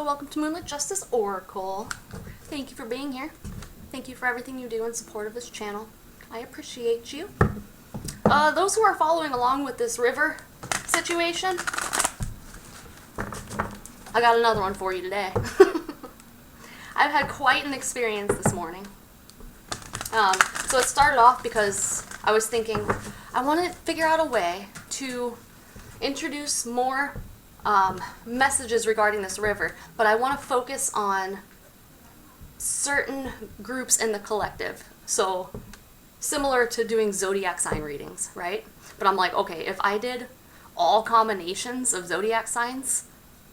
welcome to Moonlit Justice Oracle. Thank you for being here. Thank you for everything you do in support of this channel. I appreciate you. Those who are following along with this river situation, I got another one for you today. I've had quite an experience this morning. So it started off because I was thinking I want to figure out a way to introduce more messages regarding this river, but I want to focus on certain groups in the collective. So similar to doing zodiac sign readings, right? But I'm like, okay, if I did all combinations of zodiac signs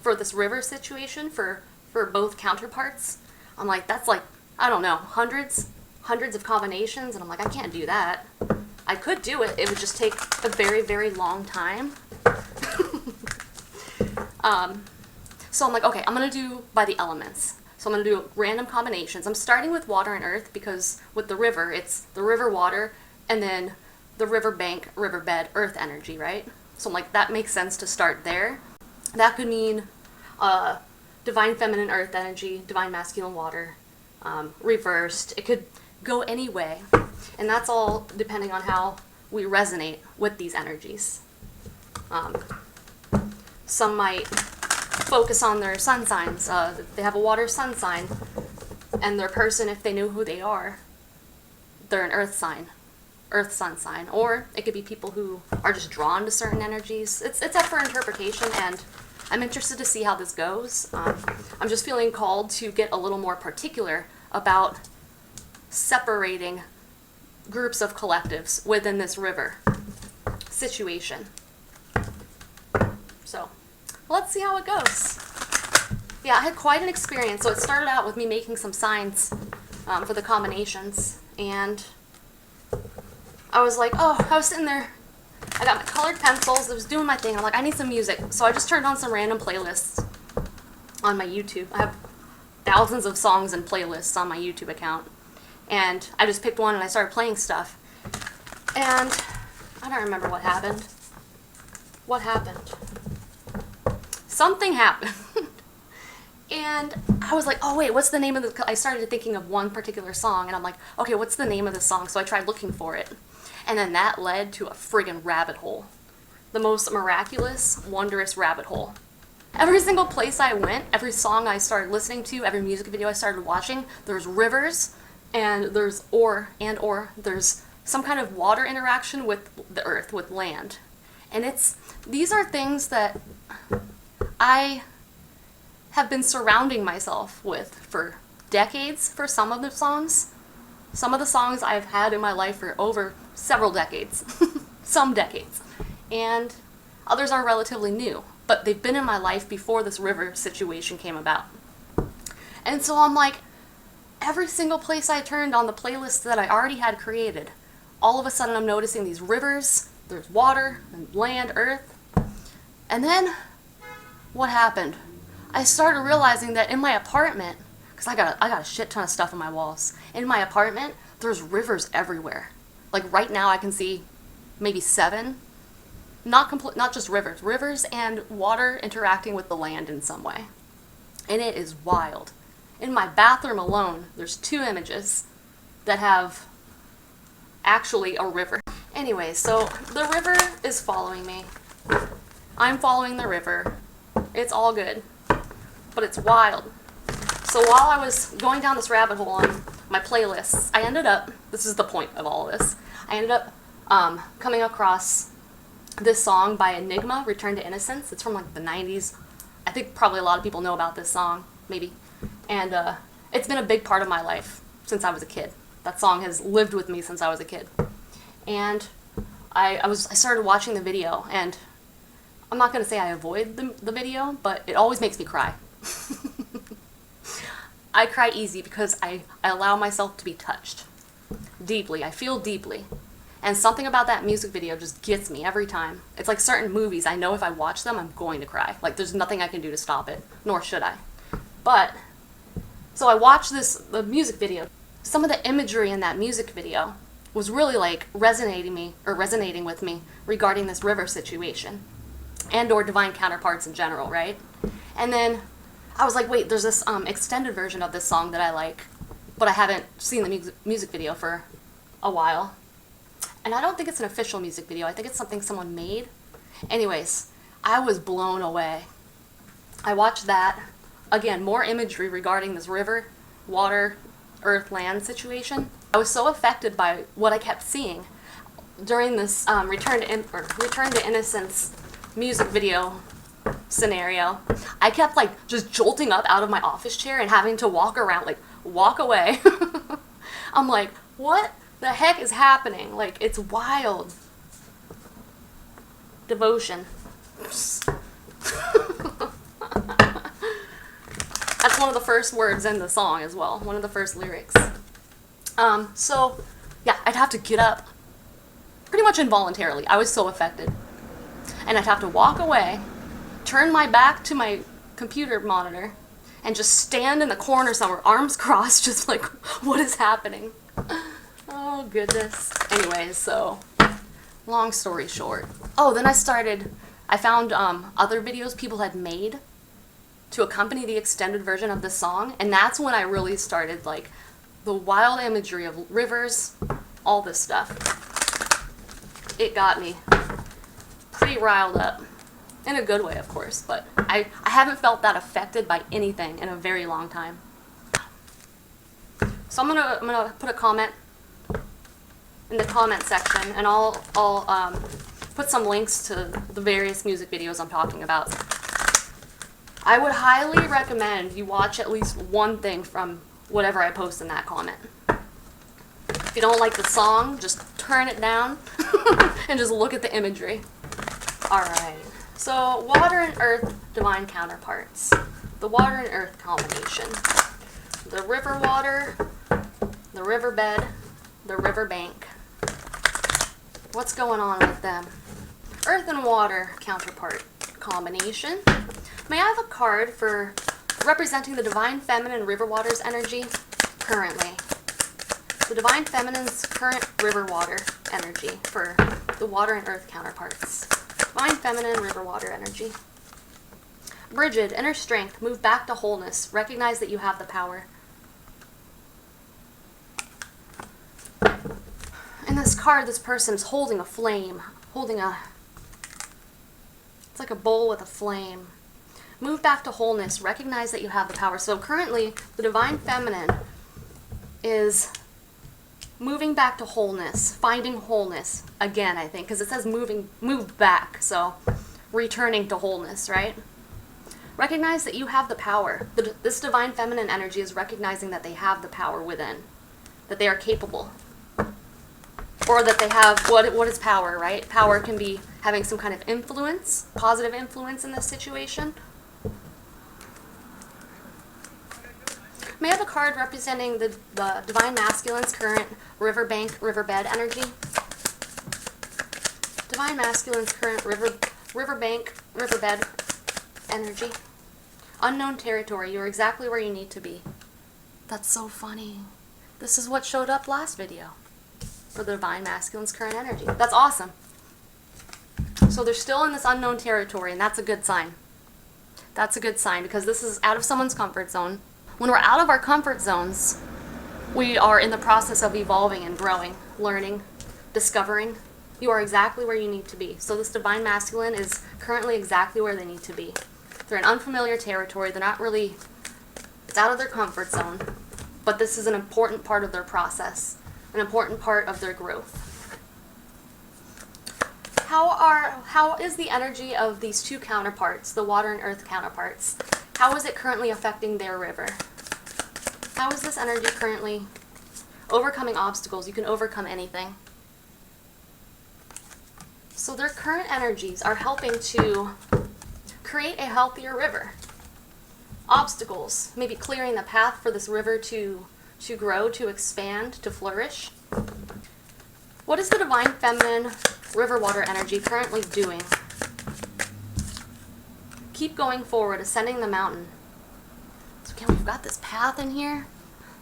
for this river situation for both counterparts, I'm like, that's like, I don't know, hundreds of combinations, and I'm like, I can't do that. I could do it, it would just take a very, very long time. So I'm like, okay, I'm going to do by the elements. So I'm going to do random combinations. I'm starting with water and earth because with the river, it's the river water and then the riverbank, riverbed, earth energy, right? So I'm like, that makes sense to start there. That could mean divine feminine earth energy, divine masculine water, reversed. It could go any way. And that's all depending on how we resonate with these energies. Some might focus on their sun signs. They have a water sun sign, and their person, if they know who they are, they're an earth sign, earth sun sign. Or it could be people who are just drawn to certain energies. It's up for interpretation, and I'm interested to see how this goes. I'm just feeling called to get a little more particular about separating groups of collectives within this river situation. So let's see how it goes. Yeah, I had quite an experience. So it started out with me making some signs for the combinations, and I was like, oh, I was sitting there, I got my colored pencils, I was doing my thing, I'm like, I need some music. So I just turned on some random playlists on my YouTube. I have thousands of songs and playlists on my YouTube account, and I just picked one and I started playing stuff. And I don't remember what happened. What happened? Something happened. And I was like, oh wait, what's the name of the... I started thinking of one particular song, and I'm like, okay, what's the name of the song? So I tried looking for it. And then that led to a friggin' rabbit hole. The most miraculous, wondrous rabbit hole. Every single place I went, every song I started listening to, every music video I started watching, there's rivers, and there's there's some kind of water interaction with the earth, with land. And these are things that I have been surrounding myself with for decades for some of the songs. Some of the songs I've had in my life for over several decades. Some decades. And others are relatively new, but they've been in my life before this river situation came about. And so I'm like, every single place I turned on the playlist that I already had created, all of a sudden I'm noticing these rivers, there's water, and land, earth. And then what happened? I started realizing that in my apartment, because I got a shit ton of stuff on my walls. In my apartment, there's rivers everywhere. Like right now I can see maybe 7. Not just rivers and water interacting with the land in some way. And it is wild. In my bathroom alone, there's 2 images that have actually a river. Anyway, so the river is following me. I'm following the river. It's all good. But it's wild. So while I was going down this rabbit hole on my playlists, I ended up, this is the point of all of this, I ended up coming across this song by Enigma, Return to Innocence. It's from like the 90s. I think probably a lot of people know about this song, maybe. And it's been a big part of my life since I was a kid. That song has lived with me since I was a kid. And I started watching the video, and I'm not going to say I avoid the video, but it always makes me cry. I cry easy because I allow myself to be touched deeply. I feel deeply. And something about that music video just gets me every time. It's like certain movies. I know if I watch them, I'm going to cry. Like, there's nothing I can do to stop it, nor should I. But, so I watched the music video. Some of the imagery in that music video was really like resonating with me regarding this river situation and or divine counterparts in general, right? And then I was like, wait, there's this extended version of this song that I like, but I haven't seen the music video for a while. And I don't think it's an official music video. I think it's something someone made. Anyways, I was blown away. I watched that. Again, more imagery regarding this river, water, earth, land situation. I was so affected by what I kept seeing during this Return to Innocence music video scenario. I kept like just jolting up out of my office chair and having to walk around, like walk away. I'm like, what the heck is happening? Like, it's wild. Devotion. That's one of the first words in the song as well. One of the first lyrics. So yeah, I'd have to get up pretty much involuntarily. I was so affected. And I'd have to walk away, turn my back to my computer monitor, and just stand in the corner somewhere, arms crossed, just like, what is happening? Oh, goodness. Anyways, so, long story short. Oh, then I found other videos people had made to accompany the extended version of the song, and that's when I really started, like, the wild imagery of rivers, all this stuff. It got me pretty riled up. In a good way, of course, but I haven't felt that affected by anything in a very long time. So I'm gonna put a comment in the comment section, and I'll put some links to the various music videos I'm talking about. I would highly recommend you watch at least one thing from whatever I post in that comment. If you don't like the song, just turn it down and just look at the imagery. Alright, so water and earth, divine counterparts. The water and earth combination. The river water, the riverbed, the riverbank. What's going on with them? Earth and water counterpart combination. May I have a card for representing the divine feminine river water's energy currently? The divine feminine's current river water energy for the water and earth counterparts. Divine feminine river water energy. Brigid, inner strength, move back to wholeness. Recognize that you have the power. In this card, this person's holding a flame. It's like a bowl with a flame. Move back to wholeness. Recognize that you have the power. So currently, the divine feminine is moving back to wholeness, finding wholeness again, I think, because it says move back, so returning to wholeness, right? Recognize that you have the power. This divine feminine energy is recognizing that they have the power within, that they are capable, or that they have, what is power, right? Power can be having some kind of influence, positive influence in this situation. May I have a card representing the divine masculine's current riverbank, riverbed energy? Divine masculine's current riverbank, riverbed energy. Unknown territory. You are exactly where you need to be. That's so funny. This is what showed up last video for the divine masculine's current energy. That's awesome. So they're still in this unknown territory, and that's a good sign. That's a good sign, because this is out of someone's comfort zone. When we're out of our comfort zones, we are in the process of evolving and growing, learning, discovering. You are exactly where you need to be. So this divine masculine is currently exactly where they need to be. They're in unfamiliar territory. They're not really, it's out of their comfort zone. But this is an important part of their process, an important part of their growth. How is the energy of these two counterparts, the water and earth counterparts? How is it currently affecting their river? How is this energy currently overcoming obstacles? You can overcome anything. So their current energies are helping to create a healthier river. Obstacles, maybe clearing the path for this river to grow, to expand, to flourish. What is the divine feminine river water energy currently doing? Keep going forward, ascending the mountain. So again, we've got this path in here.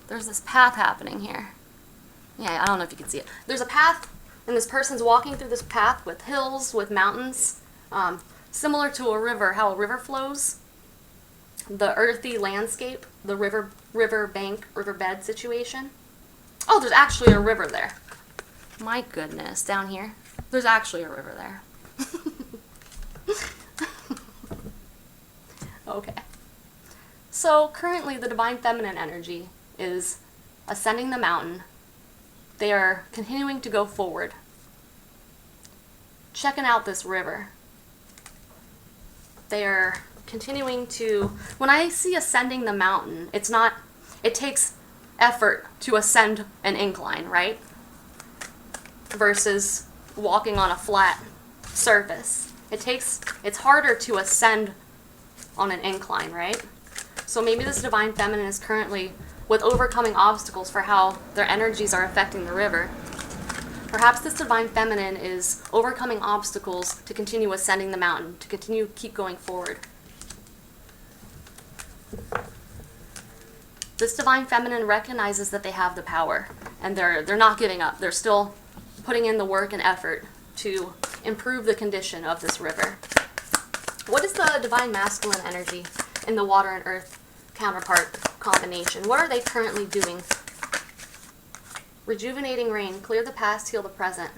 There's this path happening here. Yeah, I don't know if you can see it. There's a path, and this person's walking through this path with hills, with mountains, similar to a river, how a river flows. the earthy landscape, the riverbed situation. Oh, there's actually a river there. My goodness, down here. There's actually a river there. Okay. So currently the divine feminine energy is ascending the mountain. They are continuing to go forward. Checking out this river. They are continuing to, when I see ascending the mountain, it takes effort to ascend an incline, right? Versus walking on a flat surface. It's harder to ascend on an incline, right? So maybe this divine feminine is currently with overcoming obstacles for how their energies are affecting the river. Perhaps this divine feminine is overcoming obstacles to continue ascending the mountain, to keep going forward. This divine feminine recognizes that they have the power, and they're not giving up. They're still putting in the work and effort to improve the condition of this river. What is the divine masculine energy in the water and earth counterpart combination? What are they currently doing? Rejuvenating rain, clear the past, heal the present.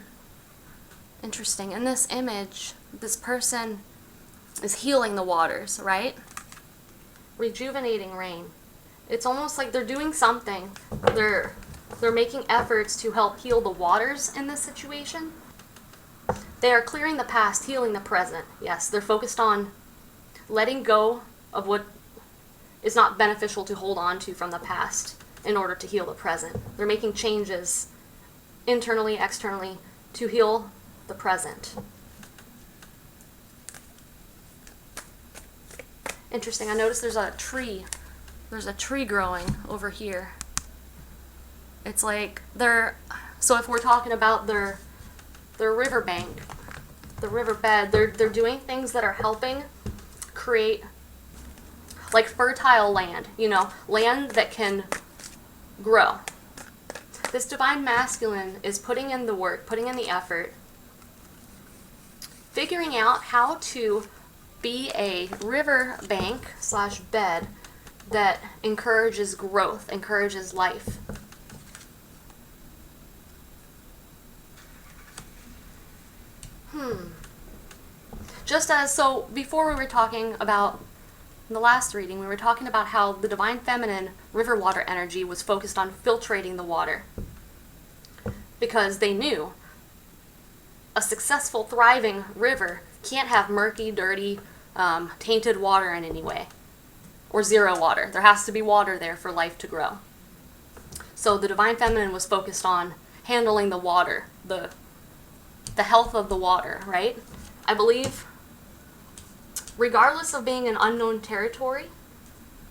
Interesting. In this image, this person is healing the waters, right? Rejuvenating rain. It's almost like they're doing something. They're making efforts to help heal the waters in this situation. They are clearing the past, healing the present. Yes, they're focused on letting go of what is not beneficial to hold on to from the past in order to heal the present. They're making changes internally, externally to heal the present. Interesting. I noticed there's a tree. There's a tree growing over here. It's like so if we're talking about their riverbank, the riverbed, they're doing things that are helping create like fertile land, land that can grow. This divine masculine is putting in the work, putting in the effort, figuring out how to be a riverbank / bed that encourages growth, encourages life. So before we were talking about, in the last reading, we were talking about how the divine feminine river water energy was focused on filtrating the water. Because they knew a successful, thriving river can't have murky, dirty, tainted water in any way. Or zero water. There has to be water there for life to grow. So the divine feminine was focused on handling the water, the health of the water, right? I believe, regardless of being an unknown territory,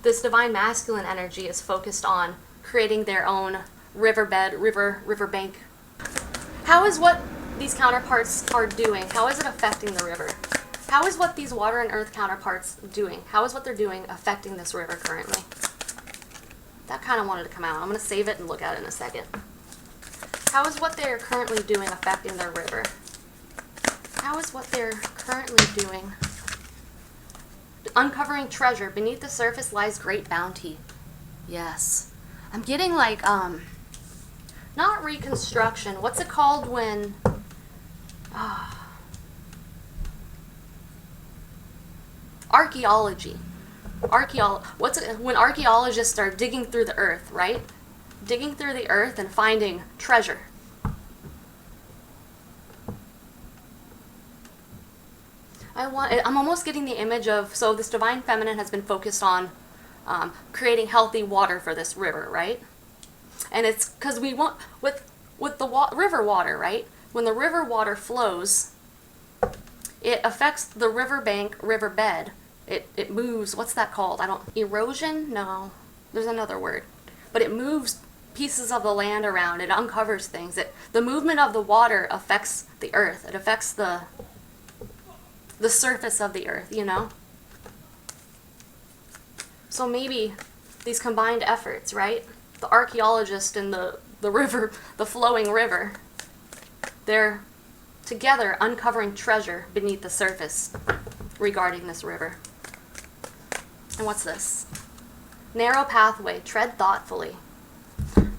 this divine masculine energy is focused on creating their own riverbank. How is what these counterparts are doing, how is it affecting the river? How is what these water and earth counterparts doing? How is what they're doing affecting this river currently? That kind of wanted to come out. I'm going to save it and look at it in a second. How is what they're currently doing affecting their river? How is what they're currently doing? Uncovering treasure. Beneath the surface lies great bounty. Yes. I'm getting like, not reconstruction. What's it called when, archaeology. When archaeologists are digging through the earth, right? Digging through the earth and finding treasure. I'm almost getting the image of, so this divine feminine has been focused on creating healthy water for this river, right? And it's because we want, with the river water, right? When the river water flows, it affects the riverbed. It moves, what's that called? Erosion? No, there's another word. But it moves pieces of the land around. It uncovers things. The movement of the water affects the earth. It affects the surface of the earth, So maybe these combined efforts, right? The archaeologist and the river, the flowing river, they're together uncovering treasure beneath the surface regarding this river. And what's this? Narrow pathway, tread thoughtfully.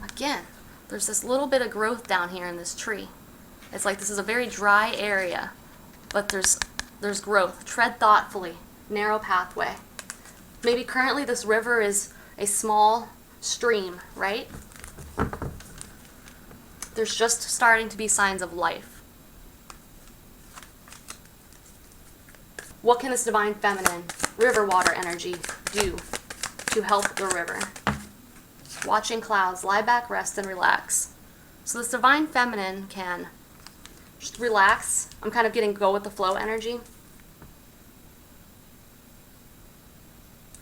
Again, there's this little bit of growth down here in this tree. It's like this is a very dry area, but there's growth. Tread thoughtfully, narrow pathway. Maybe currently this river is a small stream, right? There's just starting to be signs of life. What can this divine feminine river water energy do to help the river? Watching clouds, lie back, rest, and relax. So this divine feminine can just relax. I'm kind of getting go with the flow energy.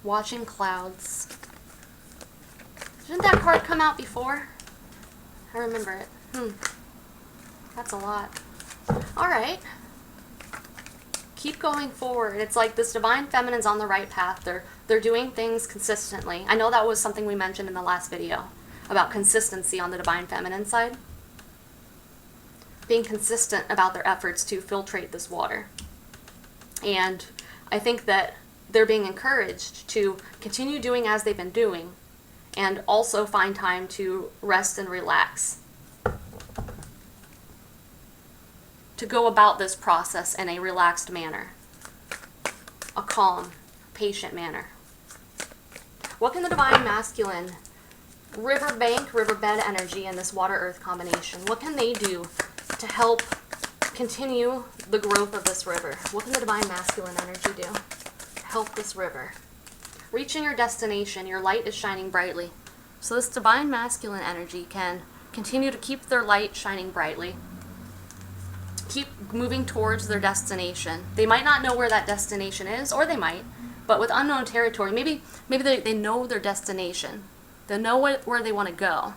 Watching clouds. Didn't that card come out before? I remember it. That's a lot. All right. Keep going forward. It's like this divine feminine's on the right path. They're doing things consistently. I know that was something we mentioned in the last video about consistency on the divine feminine side. Being consistent about their efforts to filtrate this water. And I think that they're being encouraged to continue doing as they've been doing and also find time to rest and relax. To go about this process in a relaxed manner, a calm, patient manner. What can the divine masculine riverbank, riverbed energy and this water-earth combination, what can they do to help continue the growth of this river? What can the divine masculine energy do to help this river? Reaching your destination, your light is shining brightly. So this divine masculine energy can continue to keep their light shining brightly. Keep moving towards their destination. They might not know where that destination is, or they might, but with unknown territory, maybe they know their destination. They know where they want to go.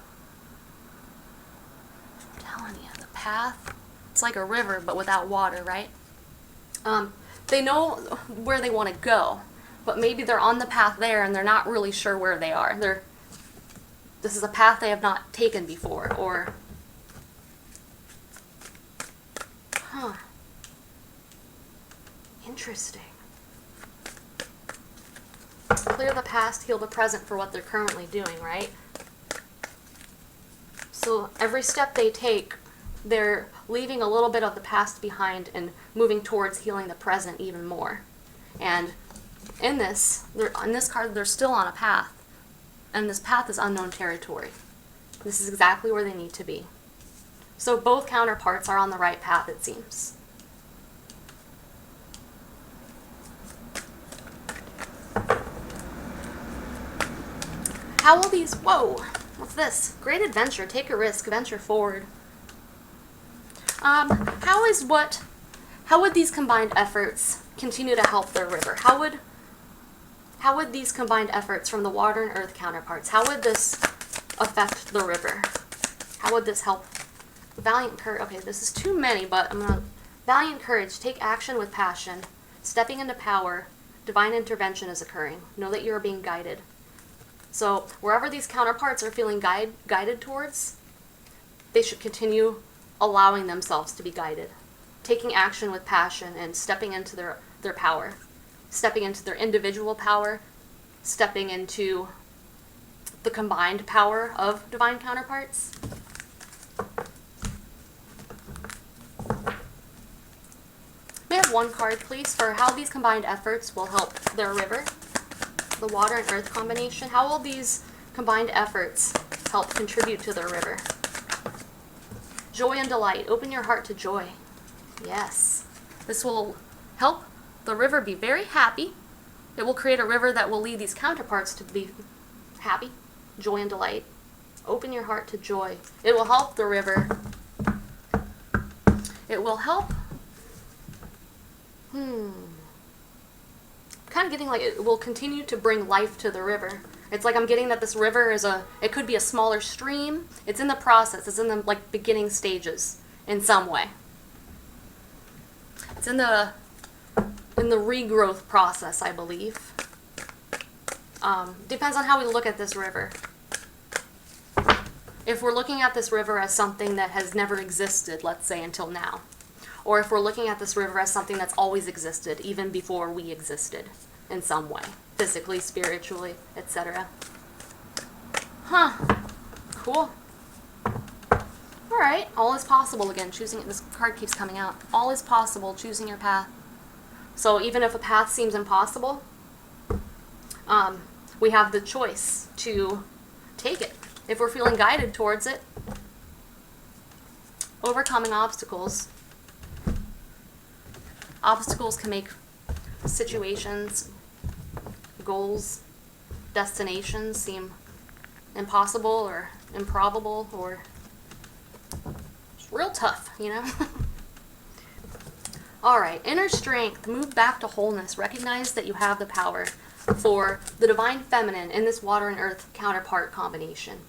I'm telling you, the path, it's like a river, but without water, right? They know where they want to go, but maybe they're on the path there and they're not really sure where they are. This is a path they have not taken before, or interesting. Clear the past, heal the present for what they're currently doing, right? So every step they take, they're leaving a little bit of the past behind and moving towards healing the present even more. And in this card, they're still on a path. And this path is unknown territory. This is exactly where they need to be. So both counterparts are on the right path, it seems. How will these, whoa, what's this? Great adventure, take a risk, venture forward. How would these combined efforts continue to help their river? How would these combined efforts from the water and earth counterparts, how would this affect the river? How would this help? Valiant courage, okay, this is too many, but valiant courage, take action with passion, stepping into power, divine intervention is occurring. Know that you are being guided. So wherever these counterparts are feeling guided towards, they should continue allowing themselves to be guided, taking action with passion and stepping into their power, stepping into their individual power, stepping into the combined power of divine counterparts. May I have one card, please, for how these combined efforts will help their river? The water and earth combination. How will these combined efforts help contribute to their river? Joy and delight. Open your heart to joy. Yes. This will help the river be very happy. It will create a river that will lead these counterparts to be happy. Joy and delight. Open your heart to joy. It will help the river. It will help. Kind of getting like it will continue to bring life to the river. It's like I'm getting that this river is it could be a smaller stream. It's in the process. It's in the like beginning stages in some way. It's in the regrowth process, I believe. Depends on how we look at this river. If we're looking at this river as something that has never existed, let's say until now, or if we're looking at this river as something that's always existed, even before we existed in some way. physically, spiritually, etc. Huh. Cool. Alright, all is possible again. Choosing, this card keeps coming out. All is possible, choosing your path. So even if a path seems impossible, we have the choice to take it. If we're feeling guided towards it, overcoming obstacles. Obstacles can make situations, goals, destinations seem impossible or improbable or real tough, you know? Alright, inner strength. Move back to wholeness. Recognize that you have the power for the divine feminine in this water and earth counterpart combination.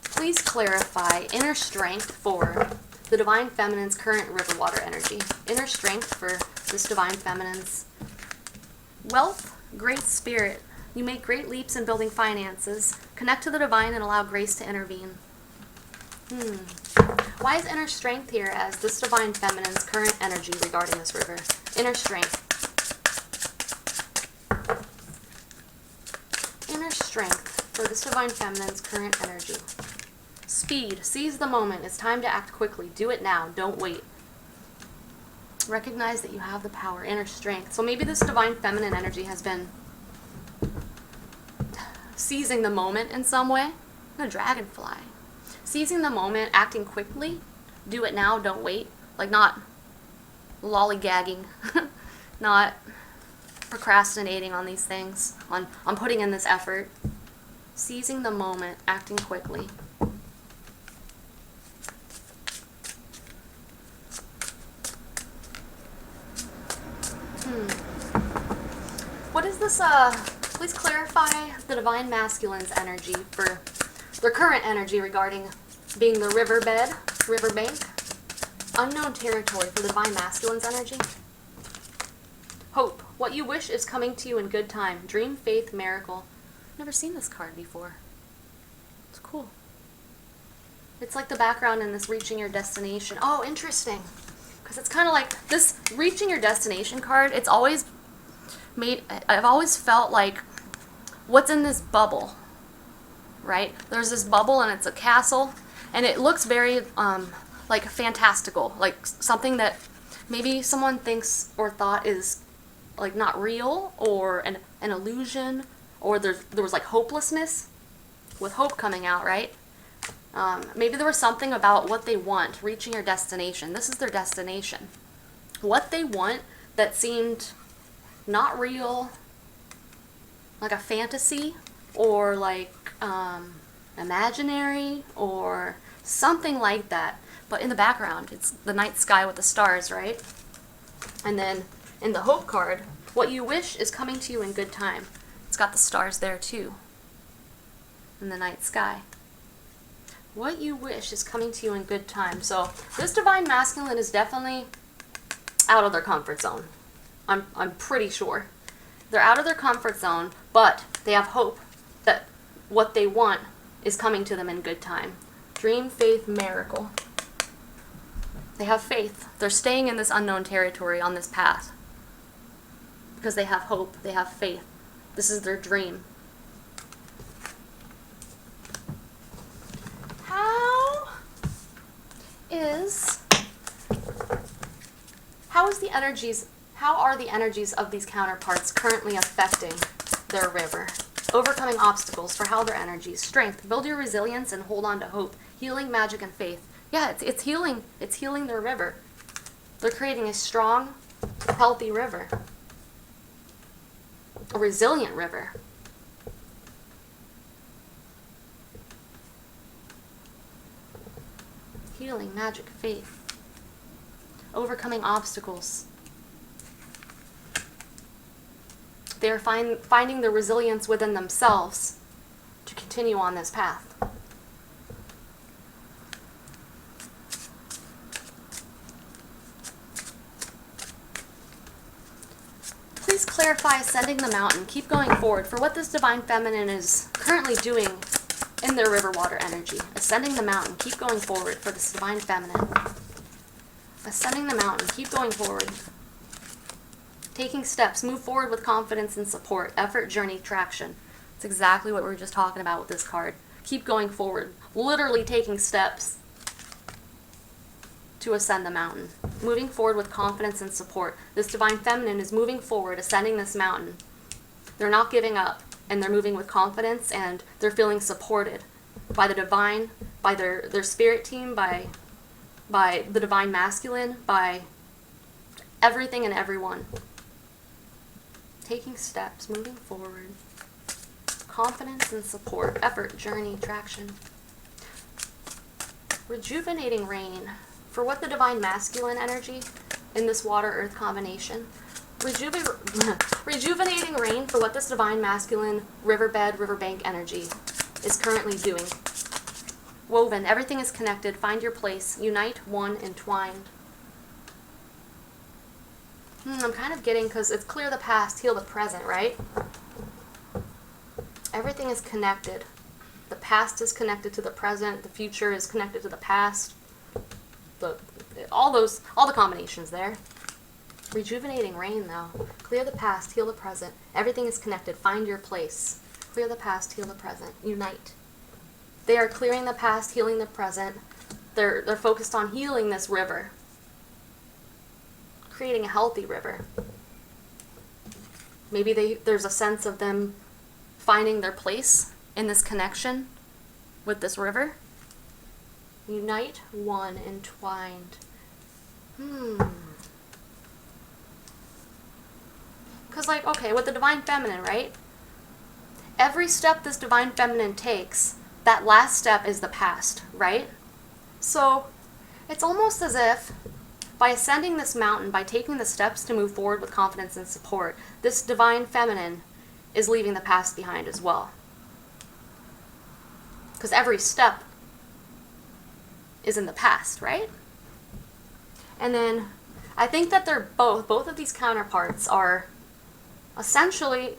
Please clarify inner strength for the divine feminine's current river water energy. Inner strength for this divine feminine's wealth, great spirit. You make great leaps in building finances. Connect to the divine and allow grace to intervene. Why is inner strength here as this divine feminine's current energy regarding this river? Inner strength. Inner strength for this divine feminine's current energy. Speed. Seize the moment. It's time to act quickly. Do it now. Don't wait. Recognize that you have the power. Inner strength. So maybe this divine feminine energy has been seizing the moment in some way. A dragonfly. Seizing the moment, acting quickly. Do it now. Don't wait. Like not lollygagging. Not procrastinating on these things. On putting in this effort. Seizing the moment, acting quickly. What is this, please clarify the divine masculine's energy for their current energy regarding being the riverbank. Unknown territory for the divine masculine's energy. Hope. What you wish is coming to you in good time. Dream, faith, miracle. Never seen this card before. It's cool. It's like the background in this reaching your destination. Oh, interesting. Because it's kind of like this reaching your destination card, it's always made, I've always felt like, what's in this bubble, right? There's this bubble and it's a castle, and it looks very, like fantastical, like something that maybe someone thinks or thought is like not real, or an illusion, or there was like hopelessness with hope coming out, right? Maybe there was something about what they want, reaching your destination. This is their destination. What they want that seemed not real, like a fantasy, or like imaginary, or something like that. But in the background, it's the night sky with the stars, right? And then in the hope card, what you wish is coming to you in good time. It's got the stars there too, in the night sky. What you wish is coming to you in good time. So this divine masculine is definitely out of their comfort zone. I'm pretty sure. They're out of their comfort zone, but they have hope that what they want is coming to them in good time. Dream, faith, miracle. They have faith. They're staying in this unknown territory on this path because they have hope. They have faith. This is their dream. How are the energies of these counterparts currently affecting their river? Overcoming obstacles for how their energies. Strength. Build your resilience and hold on to hope. Healing, magic, and faith. Yeah, it's healing. It's healing their river. They're creating a strong, healthy river. A resilient river. Healing, magic, faith. Overcoming obstacles. They are finding the resilience within themselves to continue on this path. Please clarify ascending the mountain. Keep going forward for what this divine feminine is currently doing in their river water energy. Ascending the mountain. Keep going forward for this divine feminine. Ascending the mountain. Keep going forward. Taking steps, move forward with confidence and support, effort, journey, traction. It's exactly what we were just talking about with this card. Keep going forward, literally taking steps to ascend the mountain. Moving forward with confidence and support. This divine feminine is moving forward, ascending this mountain. They're not giving up, and they're moving with confidence, and they're feeling supported by the divine, by their spirit team, by the divine masculine, by everything and everyone. Taking steps, moving forward. Confidence and support, effort, journey, traction. Rejuvenating rain. For what the divine masculine energy in this water-earth combination. Rejuvenating rain for what this divine masculine riverbed, riverbank energy is currently doing. Woven, everything is connected. Find your place. Unite, one, entwined. I'm kind of getting, because it's clear the past, heal the present, right? Everything is connected. The past is connected to the present. The future is connected to the past. All the combinations there. Rejuvenating rain, though. Clear the past, heal the present. Everything is connected. Find your place. Clear the past, heal the present. Unite. They are clearing the past, healing the present. They're focused on healing this river. Creating a healthy river. Maybe there's a sense of them finding their place in this connection with this river. Unite, one, entwined. Because, like, okay, with the divine feminine, right? Every step this divine feminine takes, that last step is the past, right? So, it's almost as if by ascending this mountain, by taking the steps to move forward with confidence and support, this divine feminine is leaving the past behind as well. Because every step is in the past, right? And then I think that they're both of these counterparts are essentially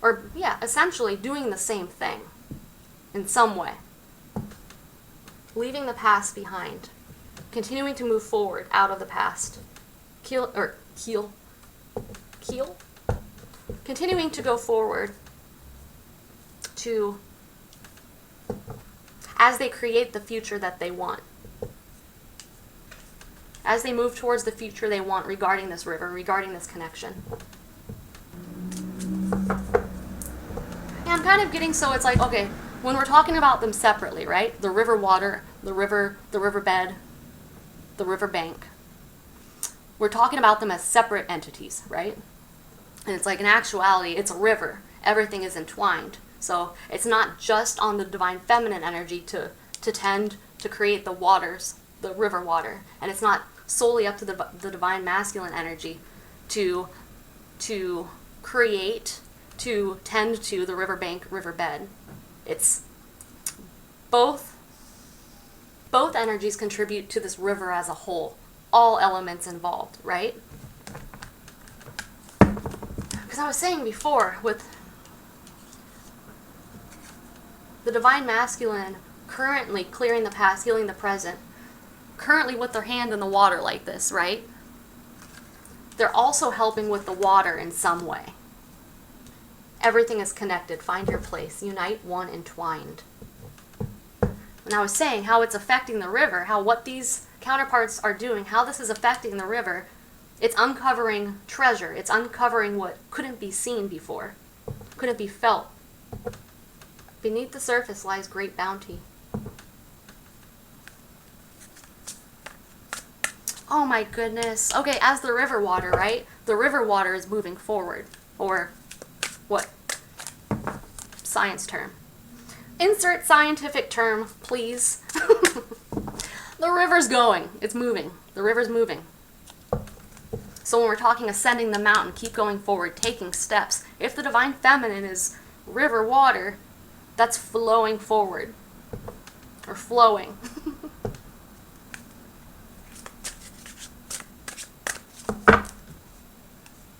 doing the same thing in some way. Leaving the past behind. Continuing to move forward out of the past. Continuing to go forward to as they create the future that they want. As they move towards the future they want regarding this river, regarding this connection. Yeah, I'm kind of getting, so it's like, okay, when we're talking about them separately, right? The river water, the riverbed, the riverbank. We're talking about them as separate entities, right? And it's like, in actuality, it's a river. Everything is entwined. So it's not just on the divine feminine energy to tend to create the waters, the river water. And it's not solely up to the divine masculine energy to create, to tend to the riverbank, riverbed. It's both energies contribute to this river as a whole. All elements involved, right? Because I was saying before, with the divine masculine currently clearing the past, healing the present, currently with their hand in the water like this, right? They're also helping with the water in some way. Everything is connected. Find your place. Unite, one, entwined. And I was saying how it's affecting the river, how what these counterparts are doing, how this is affecting the river. It's uncovering treasure. It's uncovering what couldn't be seen before, couldn't be felt. Beneath the surface lies great bounty. Oh my goodness. Okay, as the river water, right? The river water is moving forward. Or what? Science term. Insert scientific term, please. The river's going. It's moving. The river's moving. So when we're talking ascending the mountain, keep going forward, taking steps. If the divine feminine is river water, that's flowing forward. Or flowing. I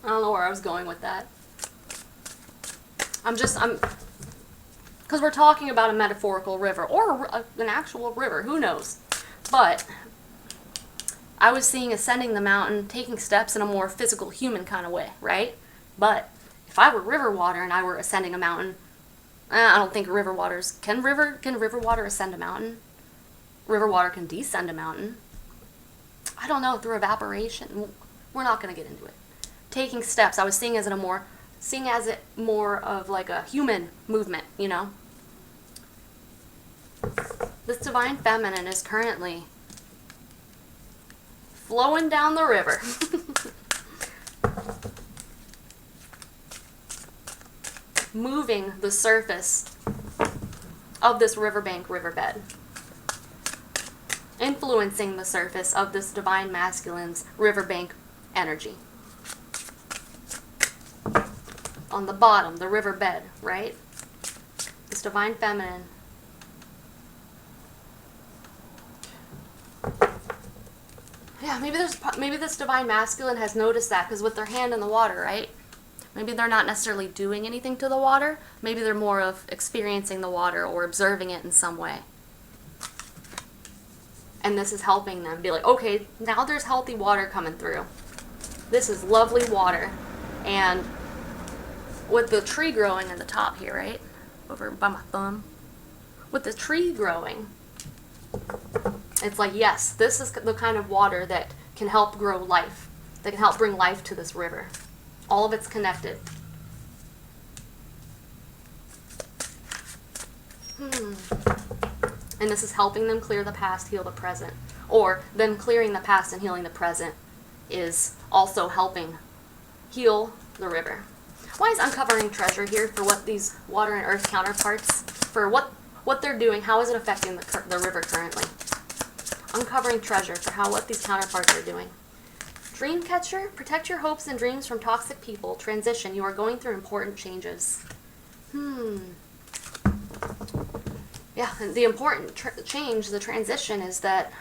don't know where I was going with that. Because we're talking about a metaphorical river, or an actual river, who knows. But I was seeing ascending the mountain, taking steps in a more physical, human kind of way, right? But if I were river water and I were ascending a mountain, I don't think river waters can river water ascend a mountain? River water can descend a mountain. I don't know, through evaporation. We're not going to get into it. Taking steps, I was seeing as it more of like a human movement, you know? This divine feminine is currently flowing down the river. Moving the surface of this riverbed. Influencing the surface of this divine masculine's riverbank energy. On the bottom, the riverbed, right? This divine feminine. Yeah, maybe this divine masculine has noticed that, because with their hand in the water, right? Maybe they're not necessarily doing anything to the water. Maybe they're more of experiencing the water or observing it in some way. And this is helping them be like, okay, now there's healthy water coming through. This is lovely water. And with the tree growing in the top here, right? Over by my thumb. With the tree growing, it's like, yes, this is the kind of water that can help grow life. That can help bring life to this river. All of it's connected. And this is helping them clear the past, heal the present. Or them clearing the past and healing the present is also helping heal the river. Why is uncovering treasure here for what these water and earth counterparts, for what they're doing, how is it affecting the river currently? Uncovering treasure for what these counterparts are doing. Dreamcatcher, protect your hopes and dreams from toxic people. Transition, you are going through important changes. Yeah, and the important change, the transition, is that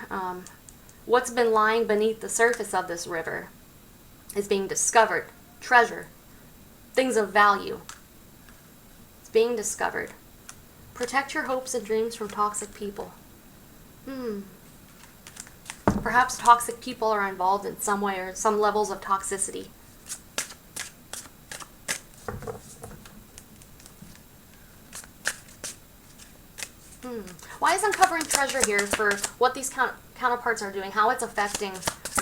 what's been lying beneath the surface of this river is being discovered. Treasure, things of value. It's being discovered. Protect your hopes and dreams from toxic people. Perhaps toxic people are involved in some way or some levels of toxicity. Why is uncovering treasure here for what these counterparts are doing, how it's affecting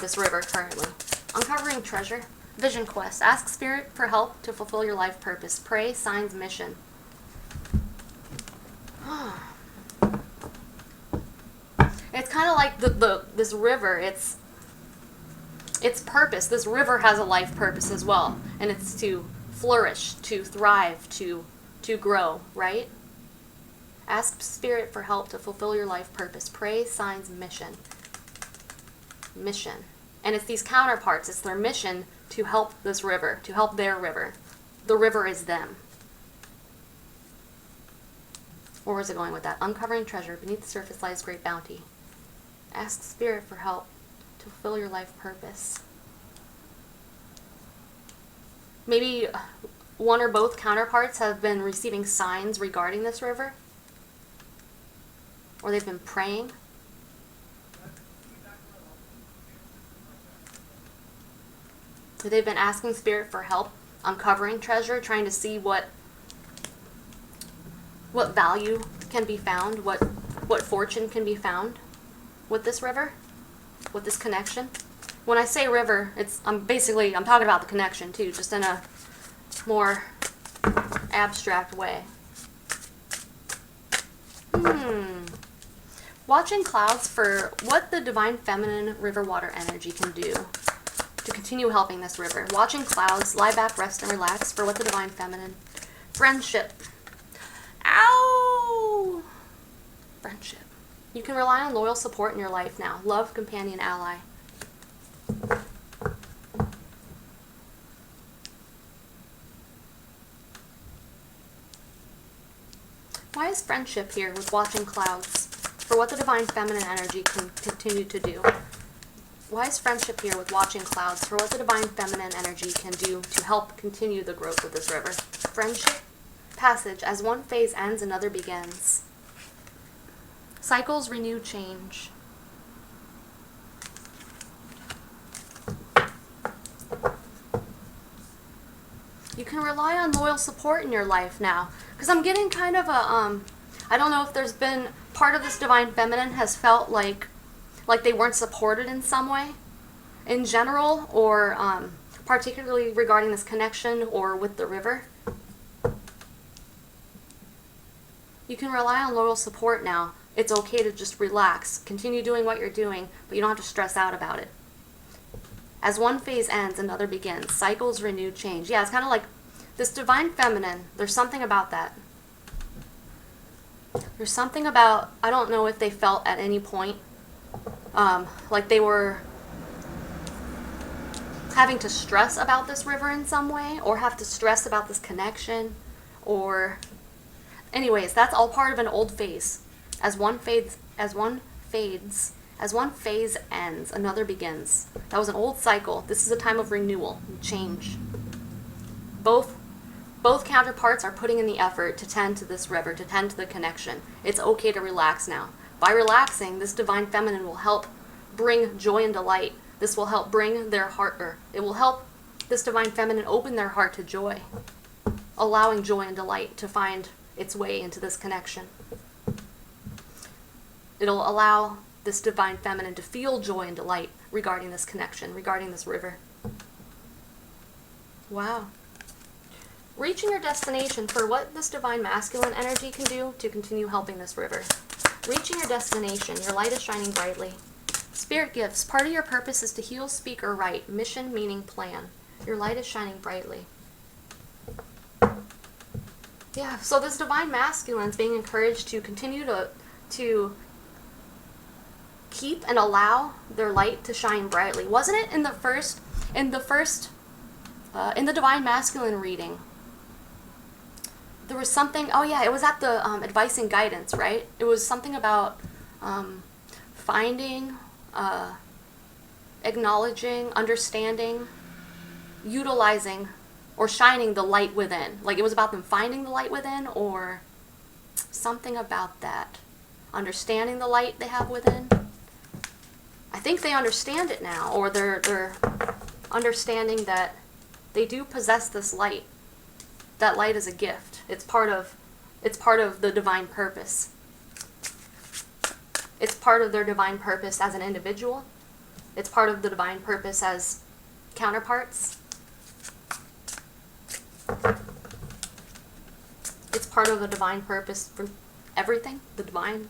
this river currently? Uncovering treasure. Vision quest. Ask spirit for help to fulfill your life purpose. Pray, signs, mission. It's kind of like this river. Its purpose. This river has a life purpose as well, and it's to flourish, to thrive, to grow. Right? Ask spirit for help to fulfill your life purpose. Pray, signs, mission. Mission. And it's these counterparts. It's their mission to help this river, to help their river. The river is them. Where is it going with that? Uncovering treasure. Beneath the surface lies great bounty. Ask spirit for help to fulfill your life purpose. Maybe one or both counterparts have been receiving signs regarding this river. Or they've been praying. Or they've been asking spirit for help, uncovering treasure, trying to see what value can be found, what fortune can be found with this river, with this connection. When I say river, I'm talking about the connection too, just in a more abstract way. Watching clouds for what the divine feminine river water energy can do to continue helping this river. Watching clouds, lie back, rest, and relax for what the divine feminine. Friendship. Ow! Friendship. You can rely on loyal support in your life now. Love, companion, ally. Why is friendship here with watching clouds? For what the divine feminine energy can continue to do. Why is friendship here with watching clouds? For what the divine feminine energy can do to help continue the growth of this river. Friendship. Passage. As one phase ends, another begins. Cycles renew change. can rely on loyal support in your life now. Because I'm getting kind of a, I don't know if there's been, part of this divine feminine has felt like they weren't supported in some way, in general, or particularly regarding this connection or with the river. You can rely on loyal support now. It's okay to just relax, continue doing what you're doing, but you don't have to stress out about it. As one phase ends, another begins. Cycles, renewed, change. Yeah, it's kind of like this divine feminine. There's something about that. There's something about, I don't know if they felt at any point like they were having to stress about this river in some way, or have to stress about this connection, or anyways, that's all part of an old phase. As one phase ends, another begins. That was an old cycle. This is a time of renewal and change. Both counterparts are putting in the effort to tend to this river, to tend to the connection. It's okay to relax now. By relaxing, this divine feminine will help bring joy and delight. This will help bring their heart, or it will help this divine feminine open their heart to joy, allowing joy and delight to find its way into this connection. It'll allow this divine feminine to feel joy and delight regarding this connection, regarding this river. Wow. Reaching your destination for what this divine masculine energy can do to continue helping this river. Reaching your destination, your light is shining brightly. Spirit gifts, part of your purpose is to heal, speak, or write. Mission, meaning, plan. Your light is shining brightly. Yeah, so this divine masculine is being encouraged to continue to keep and allow their light to shine brightly. Wasn't it in the divine masculine reading? There was something, oh yeah, it was at the advice and guidance, right? It was something about finding, acknowledging, understanding, utilizing, or shining the light within. Like it was about them finding the light within, or something about that. Understanding the light they have within. I think they understand it now, or they're understanding that they do possess this light. That light is a gift. It's part of the divine purpose. It's part of their divine purpose as an individual. It's part of the divine purpose as counterparts. It's part of the divine purpose for everything, the divine,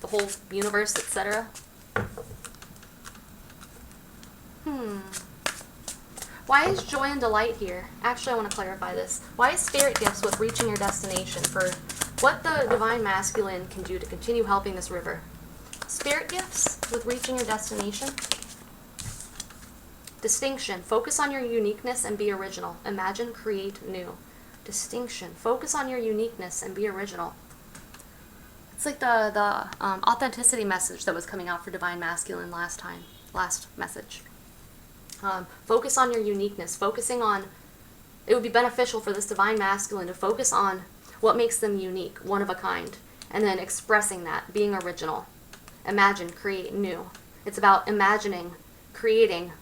the whole universe, etc. Why is joy and delight here? Actually, I want to clarify this. Why is spirit gifts with reaching your destination for what the divine masculine can do to continue helping this river? Spirit gifts with reaching your destination. Distinction. Focus on your uniqueness and be original. Imagine, create, new. Distinction. Focus on your uniqueness and be original. It's like the authenticity message that was coming out for divine masculine last message. Focus on your uniqueness. Focusing on, it would be beneficial for this divine masculine to focus on what makes them unique, one of a kind, and then expressing that, being original. Imagine, create, new. It's about imagining, creating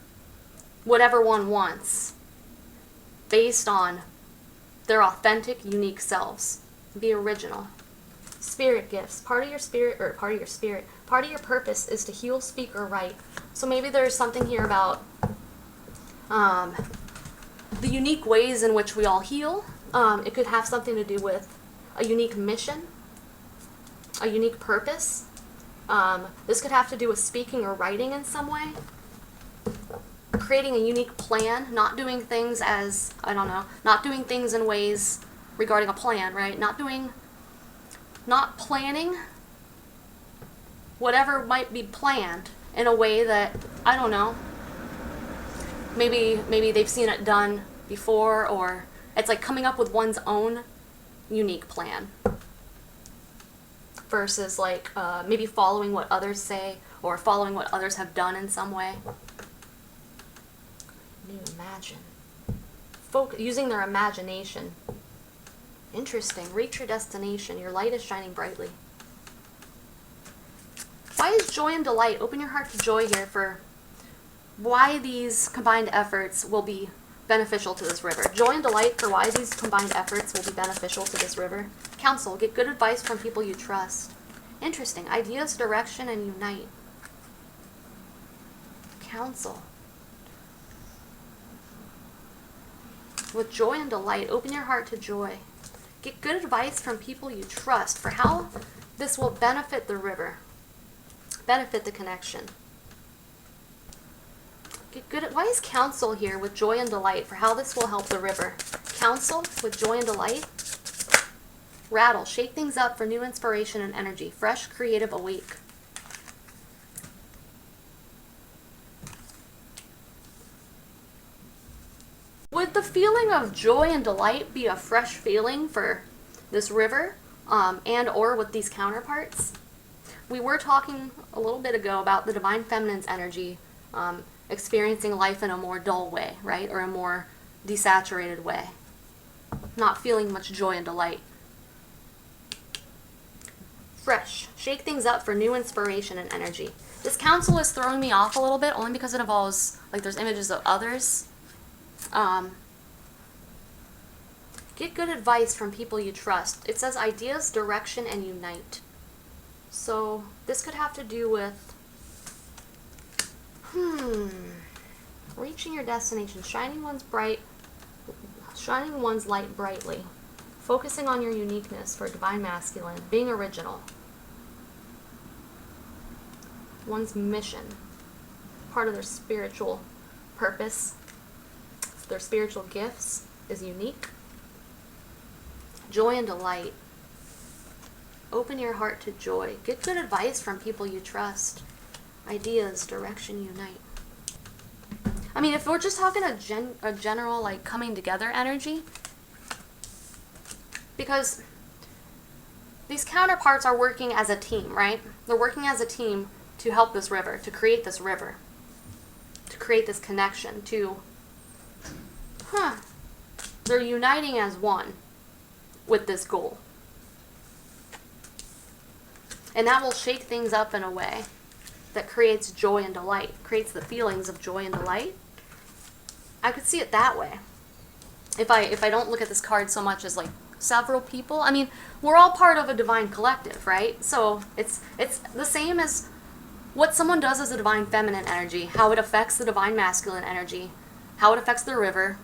whatever one wants based on their authentic, unique selves. Be original. Spirit gifts. Part of your purpose is to heal, speak, or write. So maybe there's something here about the unique ways in which we all heal. It could have something to do with a unique mission, a unique purpose. This could have to do with speaking or writing in some way. Creating a unique plan, not doing things as, not doing things in ways regarding a plan, right? Not planning whatever might be planned in a way that, maybe they've seen it done before, or it's like coming up with one's own unique plan versus like maybe following what others say or following what others have done in some way. Imagine. Using their imagination. Interesting. Reach your destination. Your light is shining brightly. Why is joy and delight? Open your heart to joy here for why these combined efforts will be beneficial to this river. Joy and delight for why these combined efforts will be beneficial to this river. Counsel, get good advice from people you trust. Interesting. Ideas, direction, and unite. Counsel. With joy and delight, open your heart to joy. Get good advice from people you trust for how this will benefit the river, benefit the connection. Get good. Why is counsel here with joy and delight for how this will help the river? Counsel with joy and delight. Rattle, shake things up for new inspiration and energy. Fresh, creative, awake. Would the feeling of joy and delight be a fresh feeling for this river and or with these counterparts? We were talking a little bit ago about the divine feminine's energy experiencing life in a more dull way, right? Or a more desaturated way. Not feeling much joy and delight. Fresh. Shake things up for new inspiration and energy. This counsel is throwing me off a little bit only because it involves, like, there's images of others. Get good advice from people you trust. It says ideas, direction, and unite. So this could have to do with reaching your destination, shining one's light brightly, focusing on your uniqueness for divine masculine, being original, one's mission, part of their spiritual purpose, their spiritual gifts is unique. Joy and delight. Open your heart to joy. Get good advice from people you trust. Ideas, direction, unite. I mean, if we're just talking a general, like, coming together energy, because these counterparts are working as a team, right? They're working as a team to help this river, to create this river, to create this connection, they're uniting as one with this goal. And that will shake things up in a way that creates joy and delight, creates the feelings of joy and delight. I could see it that way. If I don't look at this card so much as like several people. I mean, we're all part of a divine collective, right? So it's the same as what someone does as a divine feminine energy, how it affects the divine masculine energy, how it affects the river,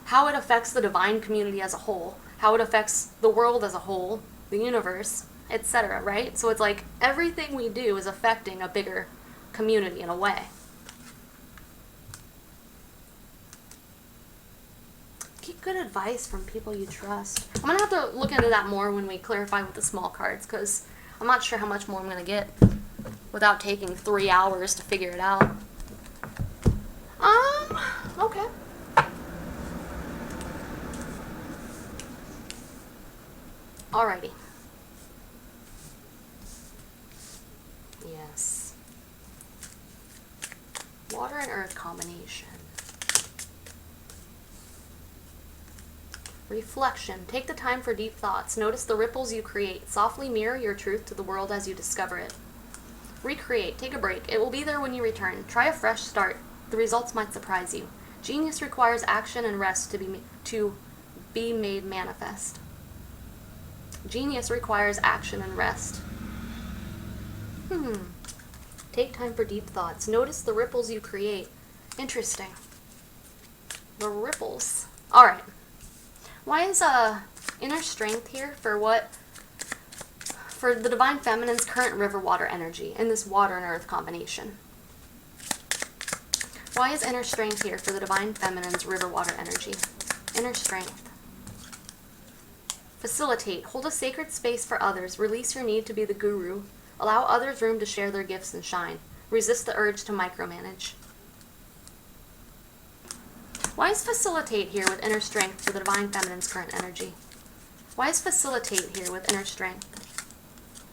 how it affects the divine community as a whole, how it affects the world as a whole, the universe, etc., right? So it's like everything we do is affecting a bigger community in a way. Get good advice from people you trust. I'm going to have to look into that more when we clarify with the small cards, because I'm not sure how much more I'm going to get without taking 3 hours to figure it out. Okay. Alrighty. Yes. Water and earth combination. Reflection. Take the time for deep thoughts. Notice the ripples you create. Softly mirror your truth to the world as you discover it. Recreate. Take a break. It will be there when you return. Try a fresh start. The results might surprise you. Genius requires action and rest to be made manifest. Genius requires action and rest. Take time for deep thoughts. Notice the ripples you create. Interesting. The ripples. Alright. Why is inner strength here for the divine feminine's current river water energy in this water and earth combination? Why is inner strength here for the divine feminine's river water energy? Inner strength. Facilitate. Hold a sacred space for others. Release your need to be the guru. Allow others room to share their gifts and shine. Resist the urge to micromanage. Why is facilitate here with inner strength for the divine feminine's current energy? Why is facilitate here with inner strength?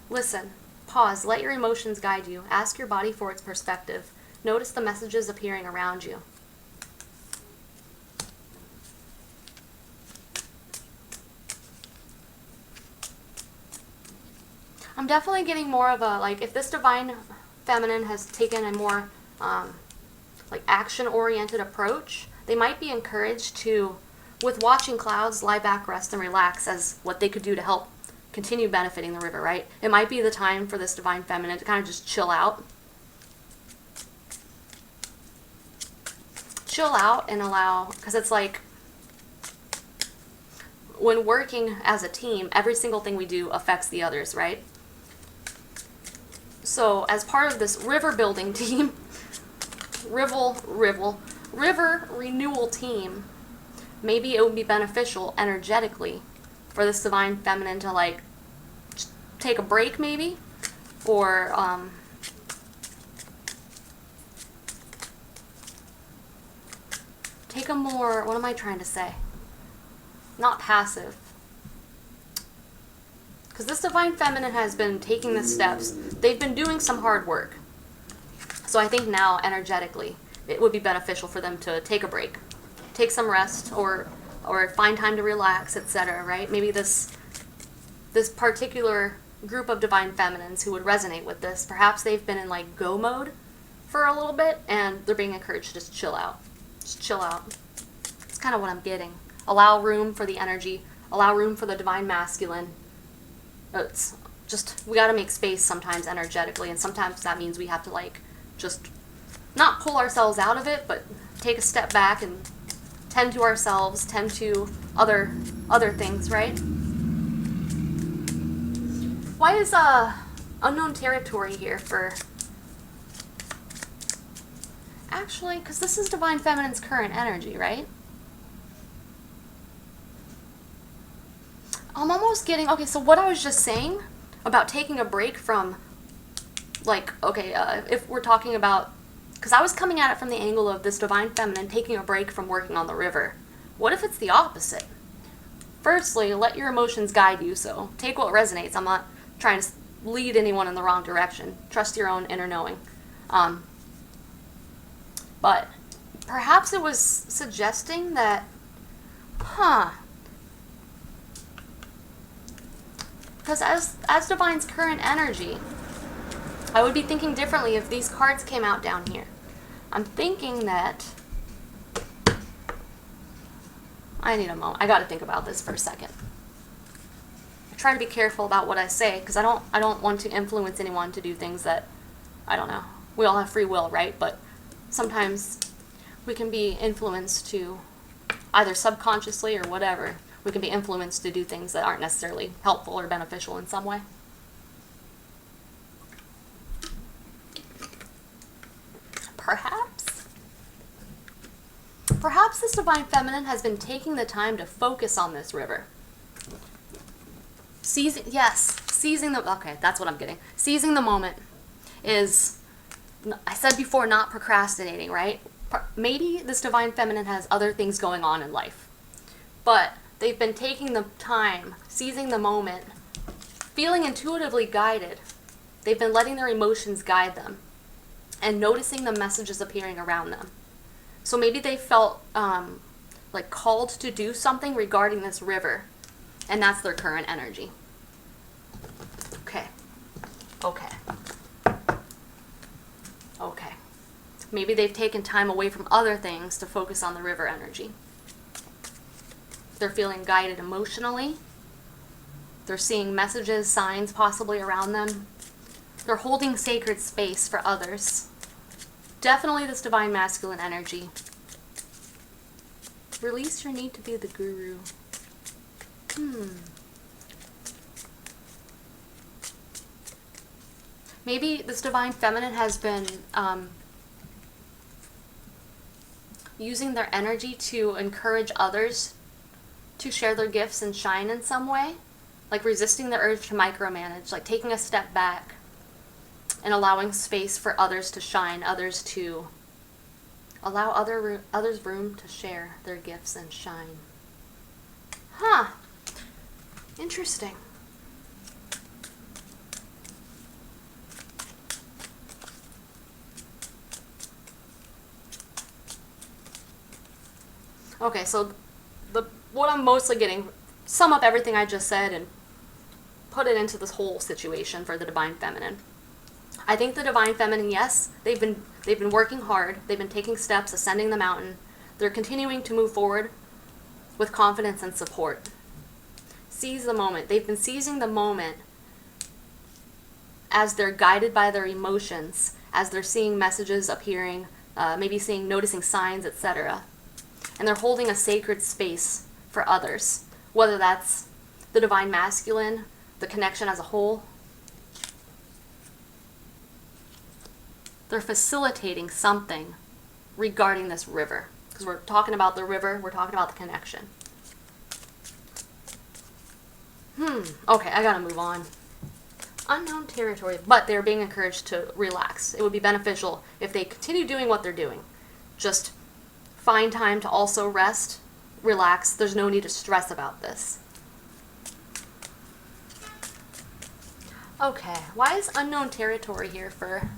Listen. Pause. Let your emotions guide you. Ask your body for its perspective. Notice the messages appearing around you. I'm definitely getting more of a, like, if this divine feminine has taken a more, like, action-oriented approach, they might be encouraged to, with watching clouds, lie back, rest, and relax as what they could do to help continue benefiting the river, right? It might be the time for this divine feminine to kind of just chill out. Chill out and allow, because it's like, when working as a team, every single thing we do affects the others, right? So as part of this river building team, river renewal team, maybe it would be beneficial energetically for this divine feminine to like take a break, maybe, or take a more, what am I trying to say? Not passive. Because this divine feminine has been taking the steps. They've been doing some hard work. So I think now, energetically, it would be beneficial for them to take a break. Take some rest, or find time to relax, etc., right? Maybe this particular group of divine feminines who would resonate with this, perhaps they've been in like go mode for a little bit, and they're being encouraged to just chill out. Just chill out. It's kind of what I'm getting. Allow room for the energy. Allow room for the divine masculine. It's just, we got to make space sometimes energetically, and sometimes that means we have to like just not pull ourselves out of it, but take a step back and tend to ourselves, tend to other things, right? Why is unknown territory here for? Actually, because this is divine feminine's current energy, right? I'm almost getting, okay, so what I was just saying about taking a break from, like, okay, if we're talking about, because I was coming at it from the angle of this divine feminine taking a break from working on the river. What if it's the opposite? Firstly, let your emotions guide you, so take what resonates. I'm not trying to lead anyone in the wrong direction. Trust your own inner knowing. But perhaps it was suggesting that, because as Divine's current energy, I would be thinking differently if these cards came out down here. I'm thinking that, I need a moment. I got to think about this for a second. I try to be careful about what I say, because I don't want to influence anyone to do things that, I don't know. We all have free will, right? But sometimes we can be influenced to, either subconsciously or whatever, we can be influenced to do things that aren't necessarily helpful or beneficial in some way. Perhaps this divine feminine has been taking the time to focus on this river. Seizing the, okay, that's what I'm getting. Seizing the moment is, I said before, not procrastinating, right? Maybe this divine feminine has other things going on in life, but they've been taking the time, seizing the moment, feeling intuitively guided. They've been letting their emotions guide them and noticing the messages appearing around them. So maybe they felt like called to do something regarding this river, and that's their current energy. Okay. Maybe they've taken time away from other things to focus on the river energy. They're feeling guided emotionally. They're seeing messages, signs possibly around them. They're holding sacred space for others. Definitely this divine masculine energy. Release your need to be the guru. Maybe this divine feminine has been using their energy to encourage others to share their gifts and shine in some way, like resisting the urge to micromanage, like taking a step back and allowing space for others to shine, others to allow others room to share their gifts and shine. Interesting. Okay, so what I'm mostly getting, sum up everything I just said and put it into this whole situation for the divine feminine. I think the divine feminine, yes, they've been working hard. They've been taking steps, ascending the mountain. They're continuing to move forward with confidence and support. Seize the moment. They've been seizing the moment as they're guided by their emotions, as they're seeing messages appearing, maybe noticing signs, etc. And they're holding a sacred space for others, whether that's the divine masculine, the connection as a whole. They're facilitating something regarding this river. Because we're talking about the river, we're talking about the connection. Okay, I gotta move on. Unknown territory, but they're being encouraged to relax. It would be beneficial if they continue doing what they're doing. Just find time to also rest, relax. There's no need to stress about this. Okay, why is unknown territory here for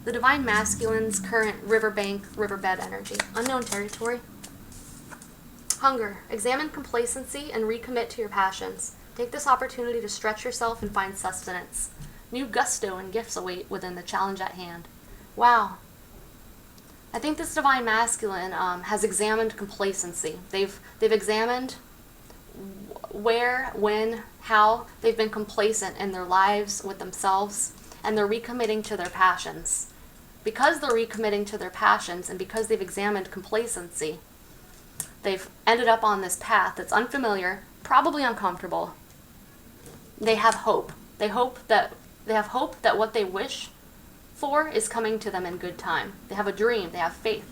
the divine masculine's current riverbed energy? Unknown territory. Hunger. Examine complacency and recommit to your passions. Take this opportunity to stretch yourself and find sustenance. New gusto and gifts await within the challenge at hand. Wow. I think this divine masculine has examined complacency. They've examined where, when, how they've been complacent in their lives with themselves, and they're recommitting to their passions. Because they're recommitting to their passions and because they've examined complacency, they've ended up on this path that's unfamiliar, probably uncomfortable. They have hope. They have hope that what they wish for is coming to them in good time. They have a dream. They have faith.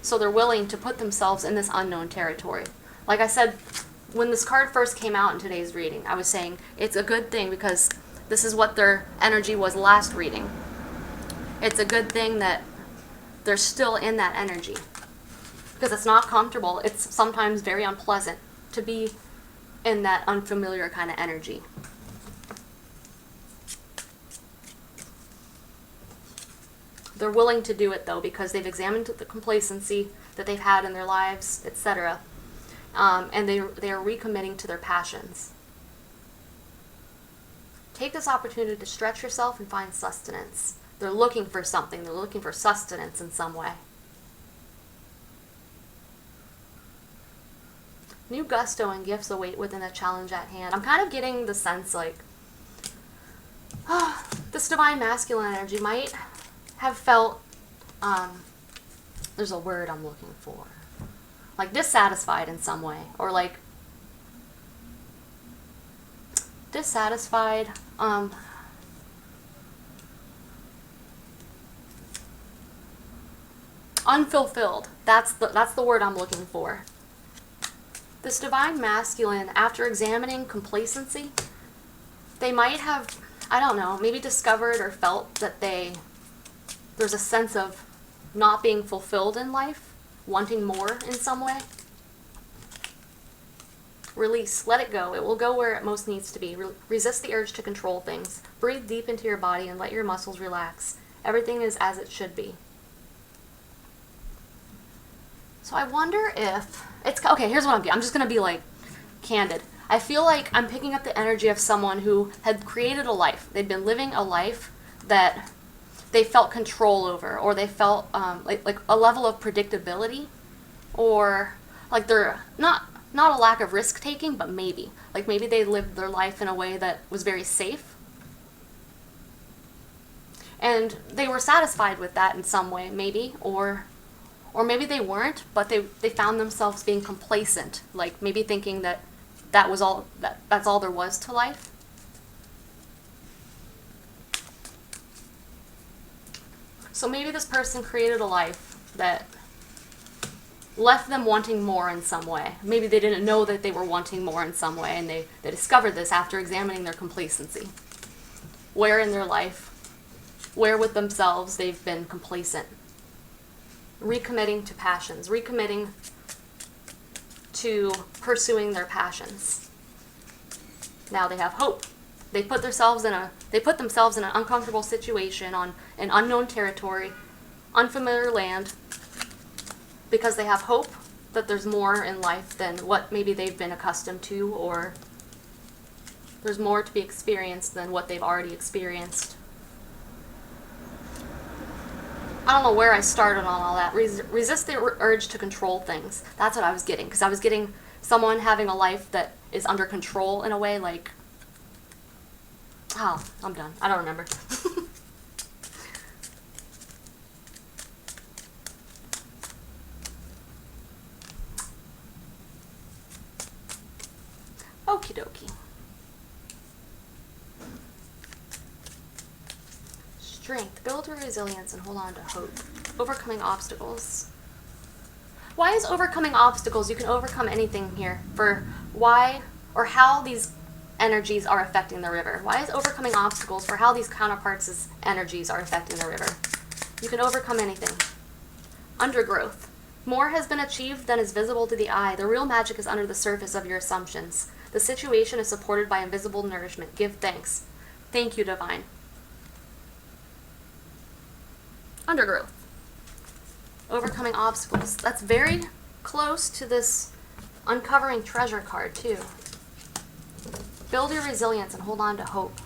So they're willing to put themselves in this unknown territory. Like I said, when this card first came out in today's reading, I was saying it's a good thing because this is what their energy was last reading. It's a good thing that they're still in that energy. Because it's not comfortable. It's sometimes very unpleasant to be in that unfamiliar kind of energy. They're willing to do it though because they've examined the complacency that they've had in their lives, etc. And they are recommitting to their passions. Take this opportunity to stretch yourself and find sustenance. They're looking for something. They're looking for sustenance in some way. New gusto and gifts await within the challenge at hand. I'm kind of getting the sense like this divine masculine energy might have felt, there's a word I'm looking for, like dissatisfied in some way, or like dissatisfied, unfulfilled. That's the word I'm looking for. This divine masculine, after examining complacency, they might have, I don't know, maybe discovered or felt that there's a sense of not being fulfilled in life, wanting more in some way. Release, let it go. It will go where it most needs to be. Resist the urge to control things. Breathe deep into your body and let your muscles relax. Everything is as it should be. So I wonder if it's okay. Here's what I'm just gonna be like candid. I feel like I'm picking up the energy of someone who had created a life. They'd been living a life that they felt control over, or they felt like a level of predictability, or like they're not a lack of risk taking, but maybe they lived their life in a way that was very safe, and they were satisfied with that in some way, maybe, or maybe they weren't, but they found themselves being complacent, like maybe thinking that that's all there was to life. So maybe this person created a life that left them wanting more in some way. Maybe they didn't know that they were wanting more in some way, and they discovered this after examining their complacency. Where in their life, where with themselves they've been complacent. Recommitting to passions, recommitting to pursuing their passions. Now they have hope. They put themselves in an uncomfortable situation on an unknown territory, unfamiliar land, because they have hope that there's more in life than what maybe they've been accustomed to, or there's more to be experienced than what they've already experienced. I don't know where I started on all that. Resist the urge to control things. That's what I was getting. Because I was getting someone having a life that is under control in a way, like... Oh, I'm done. I don't remember. Okie dokie. Strength. Build your resilience and hold on to hope. Overcoming obstacles. Why is overcoming obstacles? You can overcome anything here. For why or how these energies are affecting the river. Why is overcoming obstacles for how these counterparts' energies are affecting the river? You can overcome anything. Undergrowth. More has been achieved than is visible to the eye. The real magic is under the surface of your assumptions. The situation is supported by invisible nourishment. Give thanks. Thank you, Divine. Undergrowth. Overcoming obstacles. That's very close to this uncovering treasure card, too. Build your resilience and hold on to hope.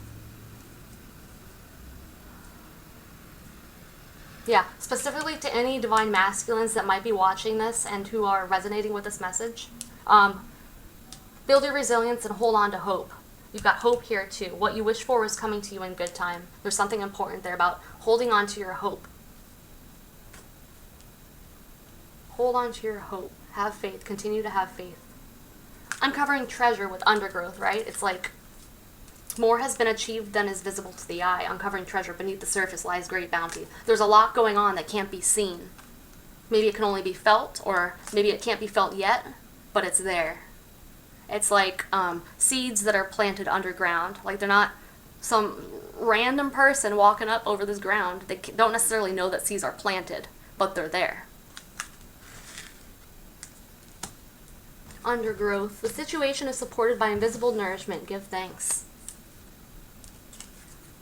Yeah, specifically to any divine masculines that might be watching this and who are resonating with this message. Build your resilience and hold on to hope. You've got hope here too. What you wish for is coming to you in good time. There's something important there about holding on to your hope. Hold on to your hope. Have faith. Continue to have faith. Uncovering treasure with undergrowth, right? It's like more has been achieved than is visible to the eye. Uncovering treasure beneath the surface lies great bounty. There's a lot going on that can't be seen. Maybe it can only be felt, or maybe it can't be felt yet, but it's there. It's like seeds that are planted underground. Like they're not some random person walking up over this ground. They don't necessarily know that seeds are planted, but they're there. Undergrowth. The situation is supported by invisible nourishment. Give thanks.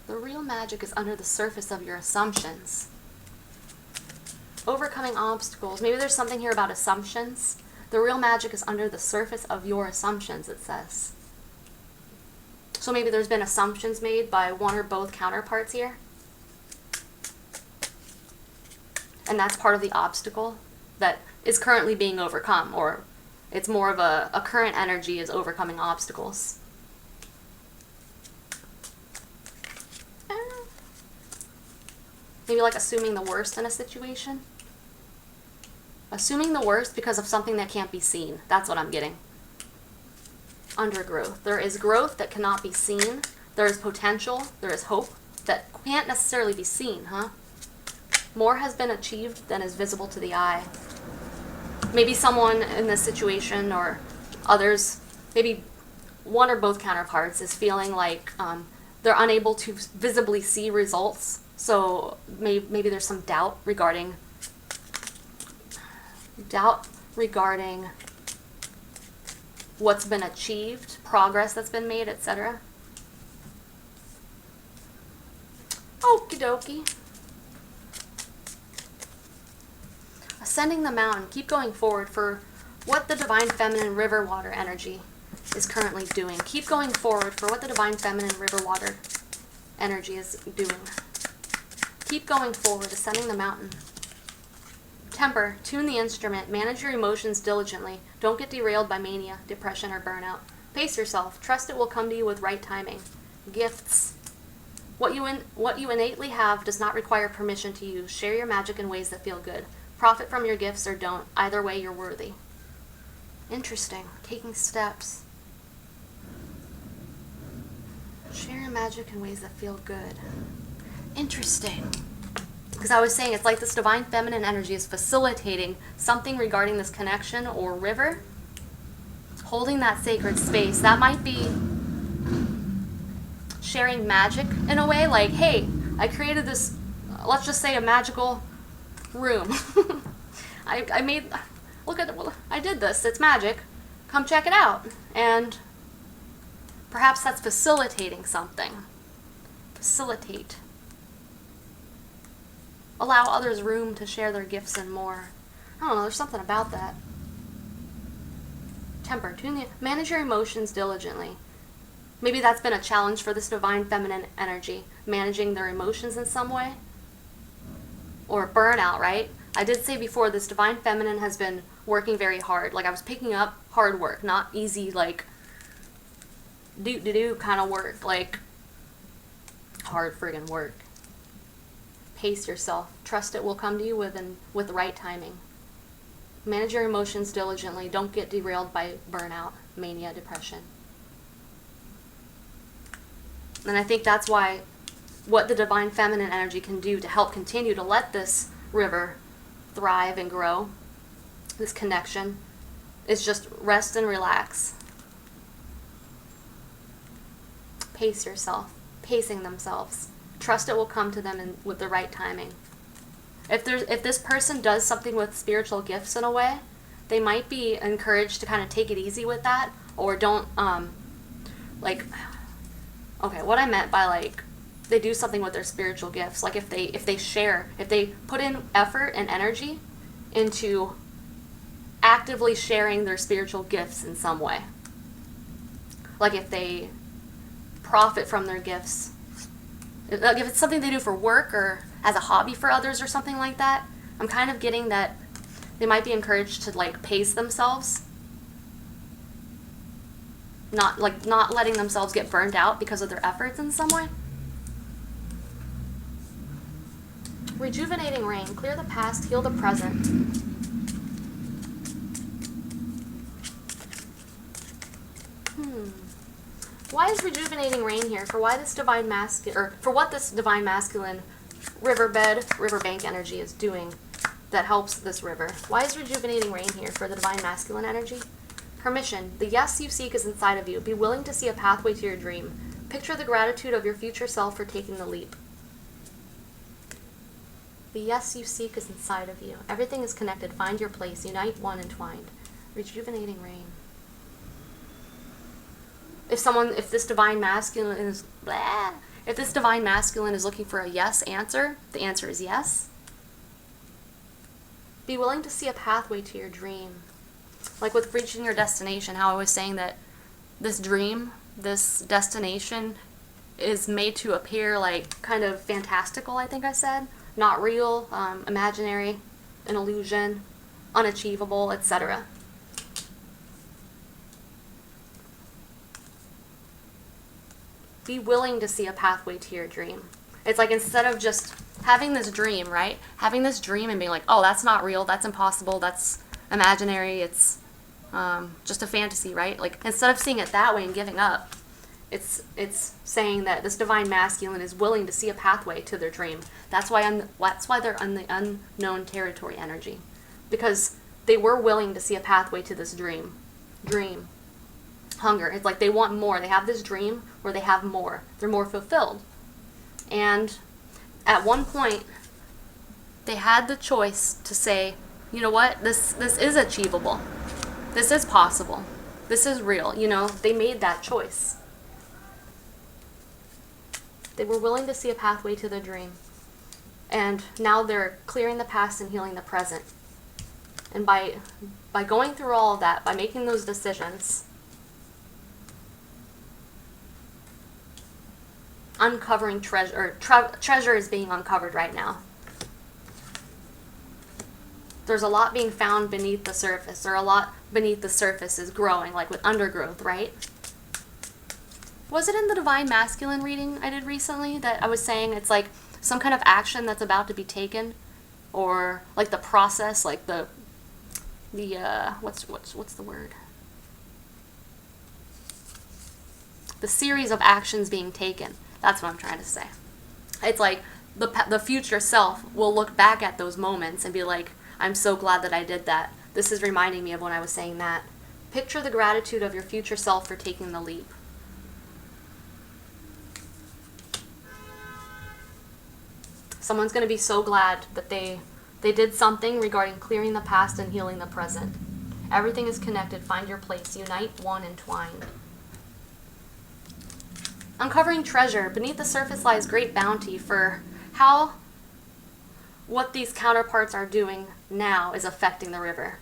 The real magic is under the surface of your assumptions. Overcoming obstacles. Maybe there's something here about assumptions. The real magic is under the surface of your assumptions, it says. So maybe there's been assumptions made by one or both counterparts here. And that's part of the obstacle that is currently being overcome, or it's more of a current energy is overcoming obstacles. Maybe like assuming the worst in a situation. Assuming the worst because of something that can't be seen. That's what I'm getting. Undergrowth. There is growth that cannot be seen. There is potential. There is hope that can't necessarily be seen, huh? More has been achieved than is visible to the eye. Maybe someone in this situation or others, maybe one or both counterparts is feeling like they're unable to visibly see results. So maybe there's some doubt regarding what's been achieved, progress that's been made, etc. Okie dokie. Ascending the mountain. Keep going forward for what the divine feminine river water energy is currently doing. Keep going forward for what the divine feminine river water energy is doing. Keep going forward, ascending the mountain. Temper, tune the instrument, manage your emotions diligently. Don't get derailed by mania, depression, or burnout. Pace yourself. Trust it will come to you with right timing. Gifts. What you innately have does not require permission to use. Share your magic in ways that feel good. Profit from your gifts or don't. Either way, you're worthy. Interesting. Taking steps. Share your magic in ways that feel good. Interesting. Because I was saying it's like this divine feminine energy is facilitating something regarding this connection or river. Holding that sacred space. That might be sharing magic in a way. Like, hey, I created this, let's just say a magical room. I made, look at, I did this. It's magic. Come check it out. And perhaps that's facilitating something. Facilitate. Allow others room to share their gifts and more. I don't know, there's something about that. Temper. Manage your emotions diligently. Maybe that's been a challenge for this divine feminine energy. Managing their emotions in some way. or burnout, right? I did say before, this divine feminine has been working very hard. Like, I was picking up hard work, not easy, like, do kind of work. Like, hard friggin' work. Pace yourself. Trust it will come to you with the right timing. Manage your emotions diligently. Don't get derailed by burnout, mania, depression. And I think that's why what the divine feminine energy can do to help continue to let this river thrive and grow, this connection, is just rest and relax. Pace yourself. Pacing themselves. Trust it will come to them with the right timing. If this person does something with spiritual gifts in a way, they might be encouraged to kind of take it easy with that, or don't like. Okay, what I meant by like they do something with their spiritual gifts, like if they put in effort and energy into actively sharing their spiritual gifts in some way, like if they profit from their gifts. Like if it's something they do for work or as a hobby for others or something like that, I'm kind of getting that they might be encouraged to like pace themselves, not letting themselves get burned out because of their efforts in some way. Rejuvenating rain, clear the past, heal the present. Why is rejuvenating rain here? For what this divine masculine riverbank energy is doing that helps this river. Why is rejuvenating rain here for the divine masculine energy? Permission. The yes you seek is inside of you. Be willing to see a pathway to your dream. Picture the gratitude of your future self for taking the leap. The yes you seek is inside of you. Everything is connected. Find your place. Unite, one, entwined. Rejuvenating rain. If this divine masculine is looking for a yes answer, the answer is yes. Be willing to see a pathway to your dream. Like with reaching your destination, how I was saying that this dream, this destination is made to appear like kind of fantastical, I think I said. Not real, imaginary, an illusion, unachievable, etc. Be willing to see a pathway to your dream. It's like instead of just having this dream, right? Having this dream and being like, oh, that's not real, that's impossible, that's imaginary, it's just a fantasy, right? Like instead of seeing it that way and giving up, it's saying that this divine masculine is willing to see a pathway to their dream. That's why they're on the unknown territory energy, because they were willing to see a pathway to this dream. Hunger. It's like they want more. They have this dream where they have more. They're more fulfilled. And at one point, they had the choice to say, you know what, this is achievable. This is possible. This is real. You know, they made that choice. They were willing to see a pathway to their dream. And now they're clearing the past and healing the present. And by going through all of that, by making those decisions, uncovering treasure, treasure is being uncovered right now. There's a lot being found beneath the surface, or a lot beneath the surface is growing, like with undergrowth, right? Was it in the Divine Masculine reading I did recently that I was saying it's like some kind of action that's about to be taken, or like the process, like the what's the word? The series of actions being taken. That's what I'm trying to say. It's like the future self will look back at those moments and be like, I'm so glad that I did that. This is reminding me of when I was saying that. Picture the gratitude of your future self for taking the leap. Someone's going to be so glad that they did something regarding clearing the past and healing the present. Everything is connected. Find your place. Unite, one, entwined. Uncovering treasure. Beneath the surface lies great bounty for how what these counterparts are doing now is affecting the river.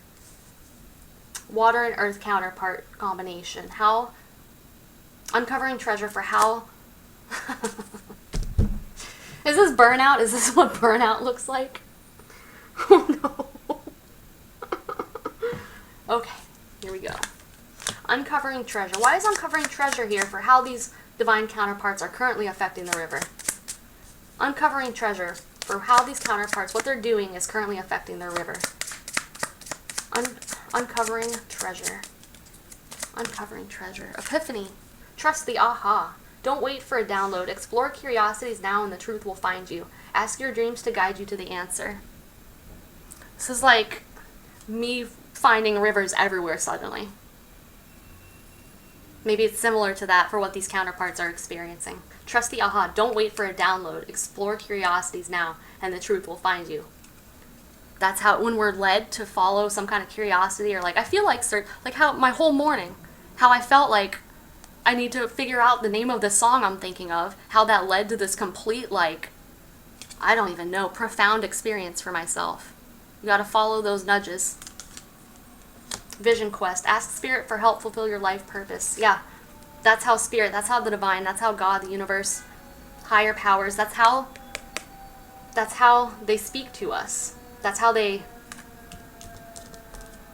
Water and earth counterpart combination. How uncovering treasure for how is this burnout? Is this what burnout looks like? Oh no. Okay, here we go. Uncovering treasure. Why is uncovering treasure here for how these divine counterparts are currently affecting the river? Uncovering treasure for how these counterparts, what they're doing is currently affecting their river. Uncovering treasure. Uncovering treasure. Epiphany. Trust the aha. Don't wait for a download. Explore curiosities now and the truth will find you. Ask your dreams to guide you to the answer. This is like me finding rivers everywhere suddenly. Maybe it's similar to that for what these counterparts are experiencing. Trust the aha. Don't wait for a download. Explore curiosities now, and the truth will find you. That's how, when we're led to follow some kind of curiosity, or like, I feel like how my whole morning, how I felt like I need to figure out the name of the song I'm thinking of, how that led to this complete, like, I don't even know, profound experience for myself. You gotta follow those nudges. Vision quest. Ask spirit for help fulfill your life purpose. Yeah, that's how spirit, that's how the divine, that's how God, the universe, higher powers, that's how they speak to us. That's how they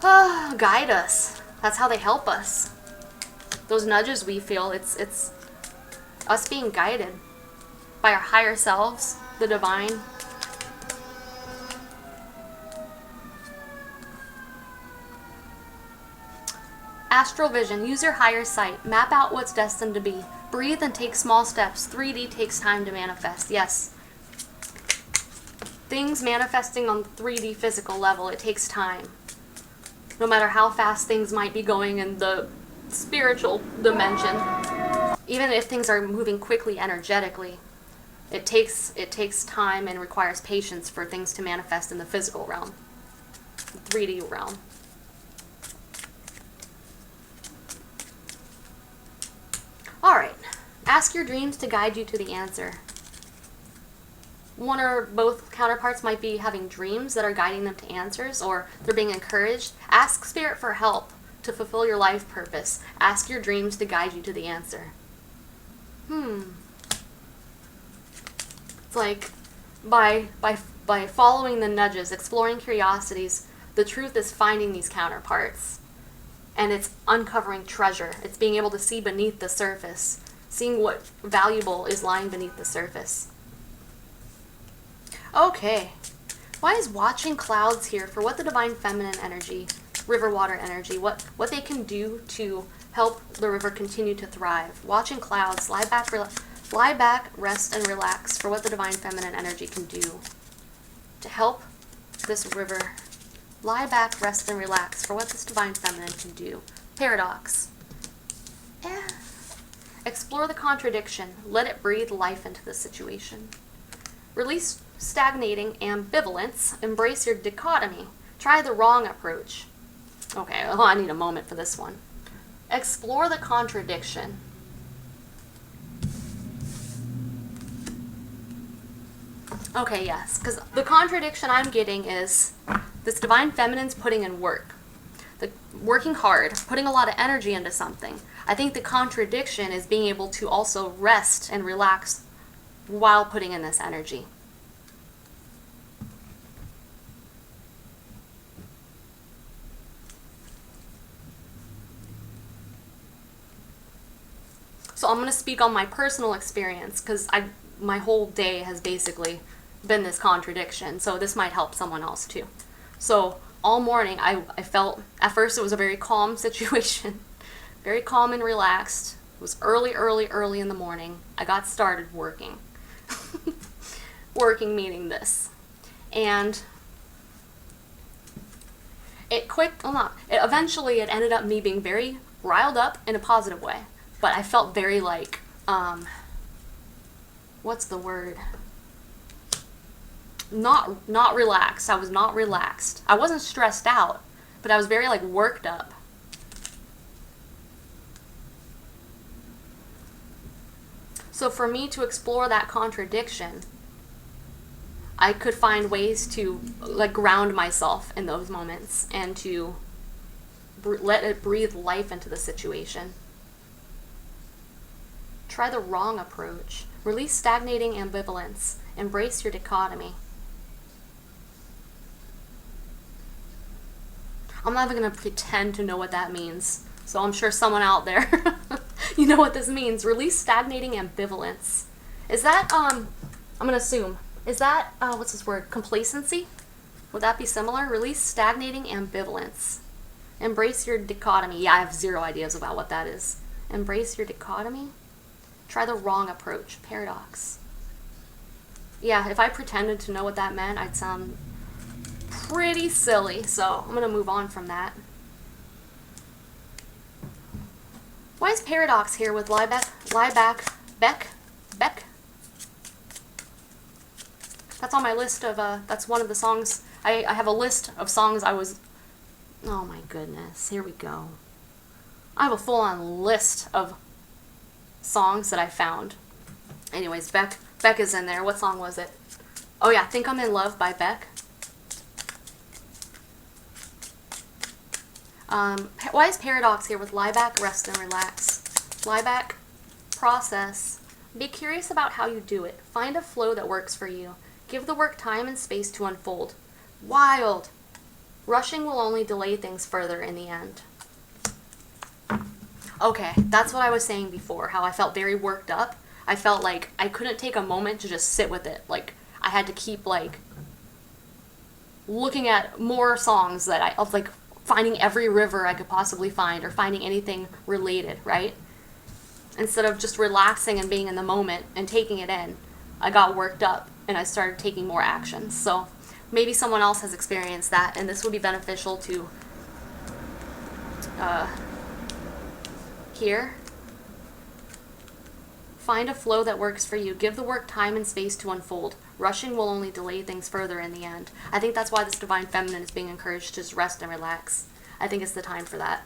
guide us. That's how they help us. Those nudges we feel, it's us being guided by our higher selves, the divine. Astral vision. Use your higher sight. Map out what's destined to be. Breathe and take small steps. 3D takes time to manifest. Yes. Things manifesting on the 3D physical level, it takes time. No matter how fast things might be going in the spiritual dimension, even if things are moving quickly energetically, it takes time and requires patience for things to manifest in the physical realm, the 3D realm. Alright, ask your dreams to guide you to the answer. One or both counterparts might be having dreams that are guiding them to answers, or they're being encouraged. Ask spirit for help to fulfill your life purpose. Ask your dreams to guide you to the answer. It's like by following the nudges, exploring curiosities, the truth is finding these counterparts. And it's uncovering treasure. It's being able to see beneath the surface, seeing what valuable is lying beneath the surface. Okay, why is watching clouds here for what the divine feminine energy, river water energy, what they can do to help the river continue to thrive? Watching clouds, lie back, rest, and relax for what the divine feminine energy can do to help this river. Lie back, rest, and relax for what this divine feminine can do. Paradox. Explore the contradiction. Let it breathe life into the situation. Release stagnating ambivalence. Embrace your dichotomy. Try the wrong approach. Okay, I need a moment for this one. Explore the contradiction. Okay, yes, because the contradiction I'm getting is this divine feminine's putting in work. Working hard, putting a lot of energy into something. I think the contradiction is being able to also rest and relax while putting in this energy. So I'm going to speak on my personal experience because my whole day has basically been this contradiction. So this might help someone else too. So all morning I felt, at first it was a very calm situation, very calm and relaxed. It was early in the morning. I got started working. Working meaning this. And eventually it ended up me being very riled up in a positive way. But I felt very like, what's the word? Not relaxed. I was not relaxed. I wasn't stressed out, but I was very like worked up. So for me to explore that contradiction, I could find ways to like ground myself in those moments and to let it breathe life into the situation. Try the wrong approach. Release stagnating ambivalence. Embrace your dichotomy. I'm not even going to pretend to know what that means. So I'm sure someone out there, you know what this means. Release stagnating ambivalence. Is that, I'm going to assume, is that, what's this word, complacency? Would that be similar? Release stagnating ambivalence. Embrace your dichotomy. Yeah, I have zero ideas about what that is. Embrace your dichotomy? Try the wrong approach. Paradox. Yeah, if I pretended to know what that meant, I'd sound pretty silly, so I'm going to move on from that. Why is paradox here with Beck? That's on my list of, that's one of the songs. I have a list of songs oh my goodness, here we go. I have a full-on list of songs that I found. Anyways, Beck is in there. What song was it? Oh yeah, Think I'm in Love by Beck. Why is paradox here with lie back, rest, and relax? Lie back, process. Be curious about how you do it. Find a flow that works for you. Give the work time and space to unfold. Wild. Rushing will only delay things further in the end. Okay, that's what I was saying before, how I felt very worked up. I felt like I couldn't take a moment to just sit with it. Like, I had to keep, like, looking at more songs that I was, like, finding every river I could possibly find or finding anything related, right? Instead of just relaxing and being in the moment and taking it in, I got worked up and I started taking more actions. So maybe someone else has experienced that, and this would be beneficial to hear. Find a flow that works for you. Give the work time and space to unfold. Rushing will only delay things further in the end. I think that's why this divine feminine is being encouraged to just rest and relax. I think it's the time for that.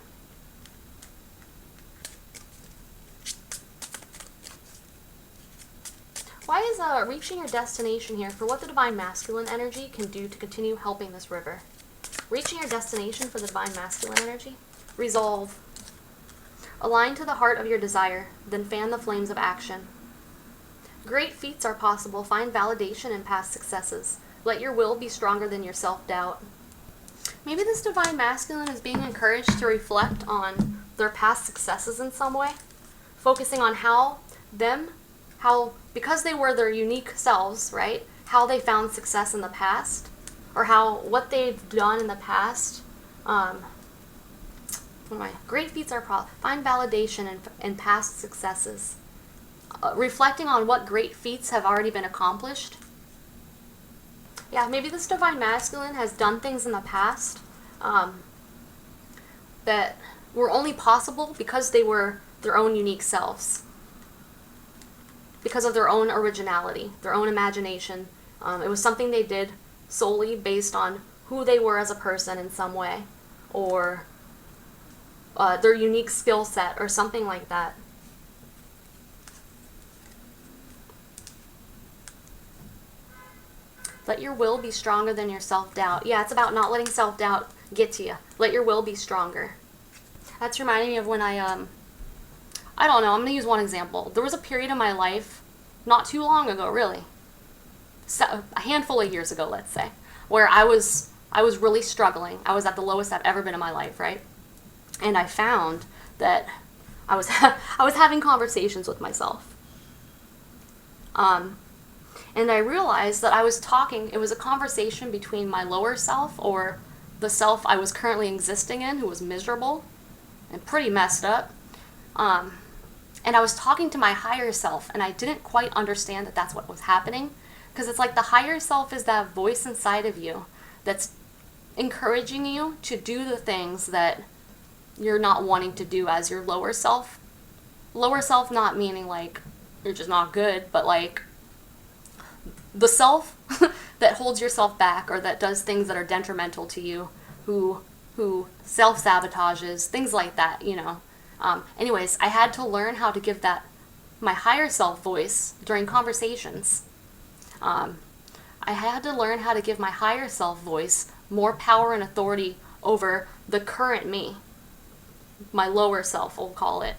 Why is reaching your destination here for what the divine masculine energy can do to continue helping this river? Reaching your destination for the divine masculine energy? Resolve. Align to the heart of your desire, then fan the flames of action. Great feats are possible. Find validation in past successes. Let your will be stronger than your self-doubt. Maybe this divine masculine is being encouraged to reflect on their past successes in some way, focusing on how, because they were their unique selves, right, how they found success in the past, or what they've done in the past. Great feats are find validation in past successes. Reflecting on what great feats have already been accomplished. Yeah, maybe this divine masculine has done things in the past that were only possible because they were their own unique selves. Because of their own originality, their own imagination. It was something they did solely based on who they were as a person in some way, or their unique skill set, or something like that. Let your will be stronger than your self-doubt. Yeah, it's about not letting self-doubt get to you. Let your will be stronger. That's reminding me of when I don't know, I'm going to use one example. There was a period in my life, not too long ago, really, a handful of years ago, let's say, where I was really struggling. I was at the lowest I've ever been in my life, right? And I found that I was having conversations with myself. And I realized that it was a conversation between my lower self, or the self I was currently existing in, who was miserable and pretty messed up. And I was talking to my higher self, and I didn't quite understand that that's what was happening. Because it's like the higher self is that voice inside of you that's encouraging you to do the things that you're not wanting to do as your lower self. Lower self not meaning like you're just not good, but like the self that holds yourself back, or that does things that are detrimental to you, who self-sabotages, things like that, you know. Anyways, I had to learn how to give that my higher self voice during conversations. I had to learn how to give my higher self voice more power and authority over the current me, my lower self, we'll call it.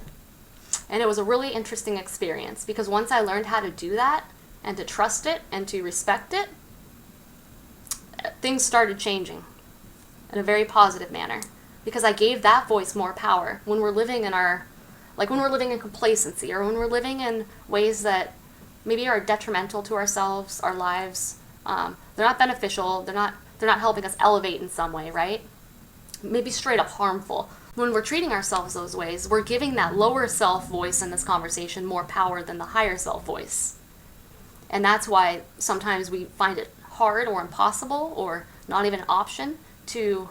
And it was a really interesting experience, because once I learned how to do that, and to trust it, and to respect it, things started changing. in a very positive manner, because I gave that voice more power. When we're living in when we're living in complacency, or when we're living in ways that maybe are detrimental to ourselves, our lives, they're not beneficial, they're not helping us elevate in some way, right? Maybe straight up harmful. When we're treating ourselves those ways, we're giving that lower self voice in this conversation more power than the higher self voice. And that's why sometimes we find it hard or impossible or not even an option to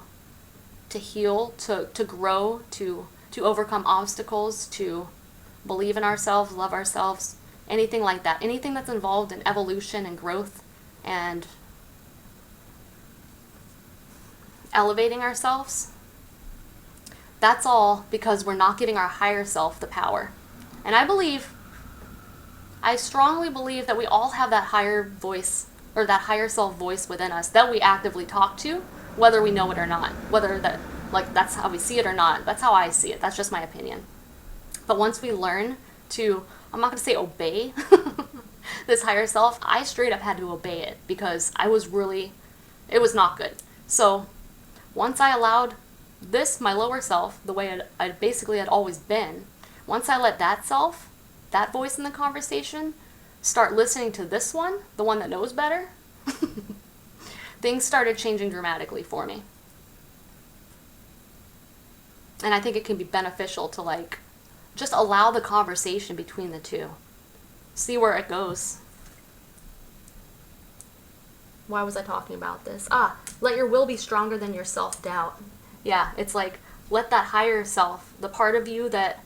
heal, to grow, to overcome obstacles, to believe in ourselves, love ourselves, anything like that. Anything that's involved in evolution and growth and elevating ourselves. That's all because we're not giving our higher self the power. And I strongly believe that we all have that higher voice, or that higher self voice within us that we actively talk to, whether we know it or not. Whether that's how we see it or not. That's how I see it. That's just my opinion. But once we learn to, I'm not going to say obey this higher self, I straight up had to obey it because it was not good. So once I allowed this, my lower self, the way I basically had always been, once I let that voice in the conversation, start listening to this one, the one that knows better, things started changing dramatically for me. And I think it can be beneficial to just allow the conversation between the two. See where it goes. Why was I talking about this? Let your will be stronger than your self-doubt. Yeah, it's let that higher self, the part of you that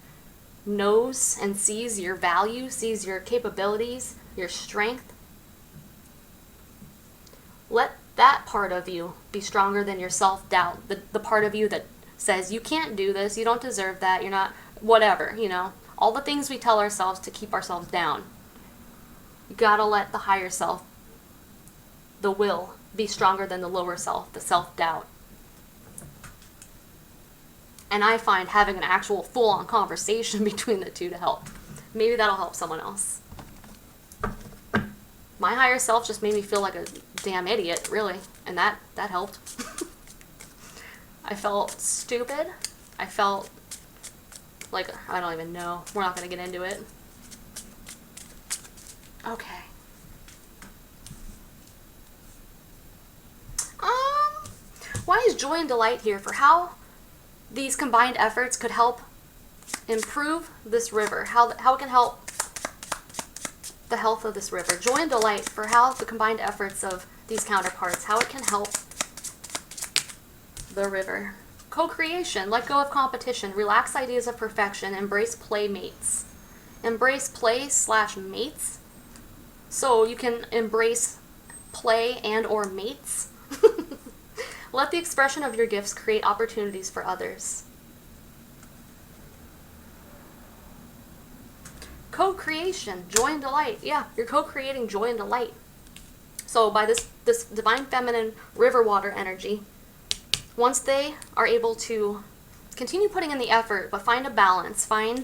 knows and sees your value, sees your capabilities, your strength, let that part of you be stronger than your self-doubt. The part of you that says, you can't do this, you don't deserve that, you're not, whatever, all the things we tell ourselves to keep ourselves down. You gotta let the higher self, the will, be stronger than the lower self, the self-doubt. And I find having an actual full-on conversation between the two to help. Maybe that'll help someone else. My higher self just made me feel like a damn idiot, really, and that helped. I felt stupid. I felt like, I don't even know. We're not going to get into it. Okay. Why is joy and delight here? For how these combined efforts could help improve this river. How it can help the health of this river. Joy and delight for how the combined efforts of these counterparts, how it can help the river. Co-creation, let go of competition, relax ideas of perfection, embrace playmates. Embrace play/mates. So you can embrace play and or mates. Let the expression of your gifts create opportunities for others. Co-creation, joy and delight. Yeah, you're co-creating joy and delight. So by this divine feminine river water energy, once they are able to continue putting in the effort, but find a balance, by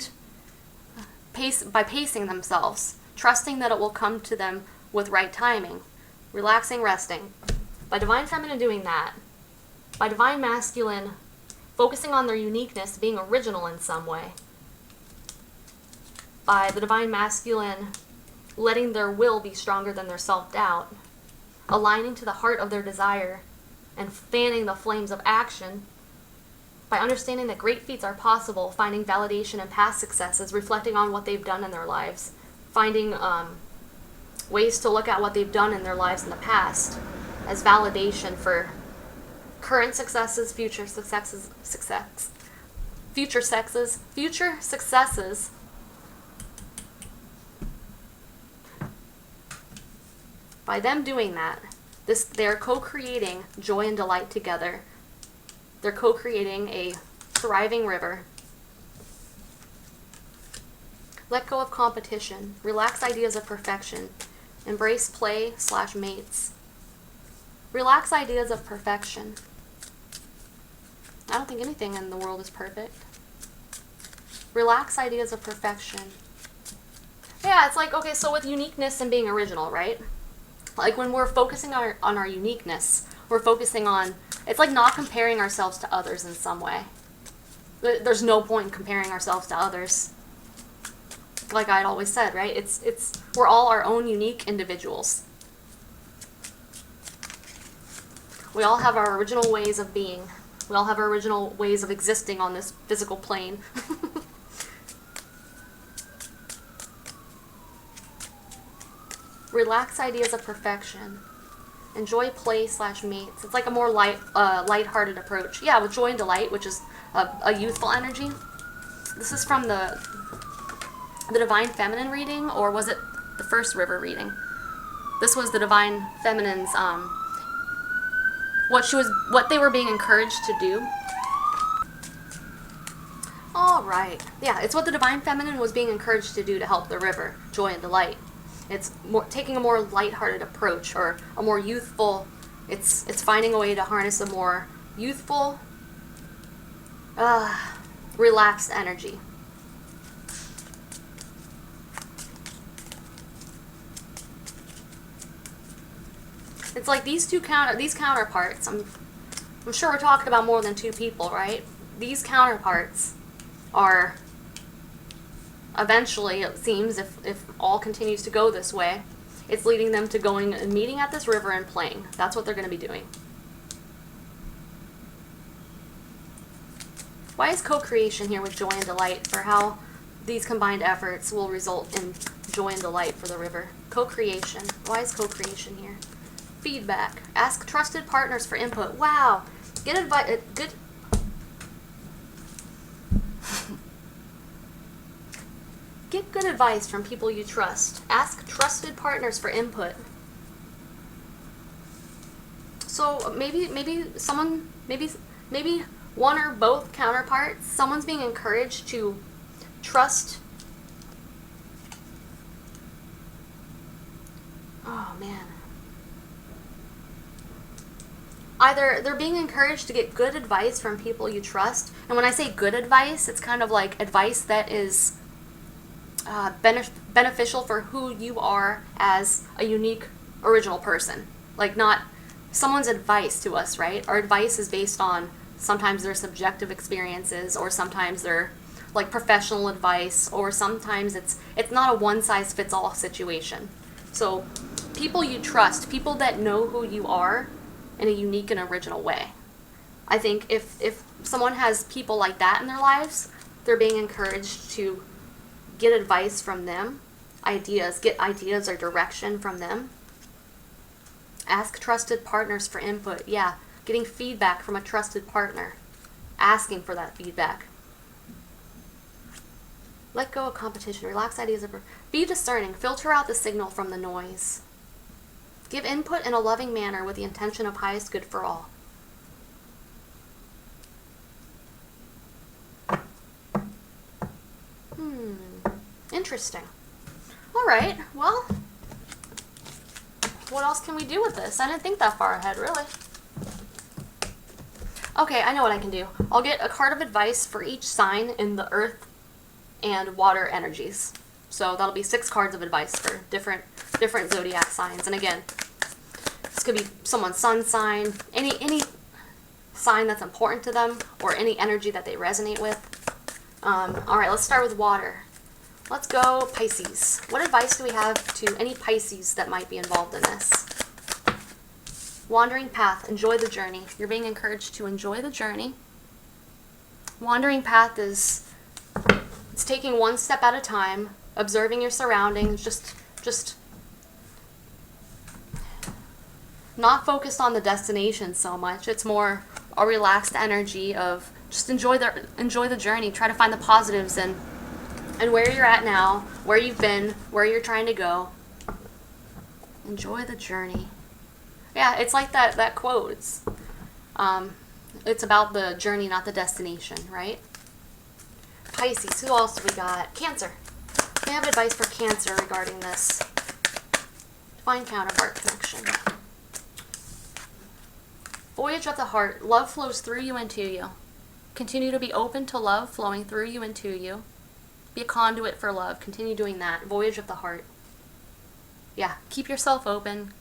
pacing themselves, trusting that it will come to them with right timing, relaxing, resting. By divine feminine doing that, by divine masculine focusing on their uniqueness, being original in some way, by the divine masculine letting their will be stronger than their self-doubt, aligning to the heart of their desire, and fanning the flames of action, by understanding that great feats are possible, finding validation in past successes, reflecting on what they've done in their lives, finding ways to look at what they've done in their lives in the past as validation for current successes, future successes. By them doing that, they're co-creating joy and delight together. They're co-creating a thriving river. Let go of competition. Relax ideas of perfection. Embrace play/mates. Relax ideas of perfection. I don't think anything in the world is perfect. Relax ideas of perfection. Yeah, it's okay, so with uniqueness and being original, right? When we're focusing on our uniqueness, we're focusing on It's like not comparing ourselves to others in some way. There's no point in comparing ourselves to others. Like I'd always said, right? We're all our own unique individuals. We all have our original ways of being. We all have our original ways of existing on this physical plane. Relax ideas of perfection. Enjoy play/mates. It's like a more light-hearted approach. Yeah, with joy and delight, which is a youthful energy. This is from the Divine Feminine reading, or was it the first River reading? This was the Divine Feminine's what they were being encouraged to do. All right. Yeah, it's what the Divine Feminine was being encouraged to do to help the river, joy and delight. It's taking a more lighthearted approach, or a more youthful. It's finding a way to harness a more youthful, relaxed energy. It's like these counterparts. I'm sure we're talking about more than two people, right? These counterparts are eventually, it seems, if all continues to go this way, it's leading them to going and meeting at this river and playing. That's what they're going to be doing. Why is co-creation here with joy and delight, for how these combined efforts will result in joy and delight for the river? Co-creation. Why is co-creation here? Feedback. Ask trusted partners for input. Wow. Get advice. Get good advice from people you trust. Ask trusted partners for input. So maybe one or both counterparts, someone's being encouraged to trust. Oh man. Either they're being encouraged to get good advice from people you trust, and when I say good advice, it's kind of like advice that is beneficial for who you are as a unique, original person. Like, not someone's advice to us, right? Our advice is based on sometimes their subjective experiences, or sometimes they're like professional advice, or sometimes it's not a one-size-fits-all situation. So people you trust, people that know who you are in a unique and original way. I think if someone has people like that in their lives, they're being encouraged to get advice from them, get ideas or direction from them. Ask trusted partners for input. Yeah, getting feedback from a trusted partner. Asking for that feedback. Let go of competition. Relax ideas. Be discerning. Filter out the signal from the noise. Give input in a loving manner with the intention of highest good for all. Interesting. All right, well, what else can we do with this? I didn't think that far ahead, really. Okay, I know what I can do. I'll get a card of advice for each sign in the earth and water energies. So that'll be 6 cards of advice for different zodiac signs. And again, this could be someone's sun sign, any sign that's important to them, or any energy that they resonate with. All right, let's start with water. Let's go Pisces. What advice do we have to any Pisces that might be involved in this? Wandering path. Enjoy the journey. You're being encouraged to enjoy the journey. Wandering path is, it's taking one step at a time, observing your surroundings, just not focused on the destination so much. It's more a relaxed energy of just enjoy the journey. Try to find the positives and where you're at now, where you've been, where you're trying to go. Enjoy the journey. Yeah, it's like that quote. It's about the journey, not the destination, right? Pisces. Who else do we got? Cancer. We have advice for Cancer regarding this. Divine counterpart connection. Voyage of the heart. Love flows through you and to you. Continue to be open to love flowing through you and to you. Be a conduit for love. Continue doing that. Voyage of the heart. Yeah, keep yourself open.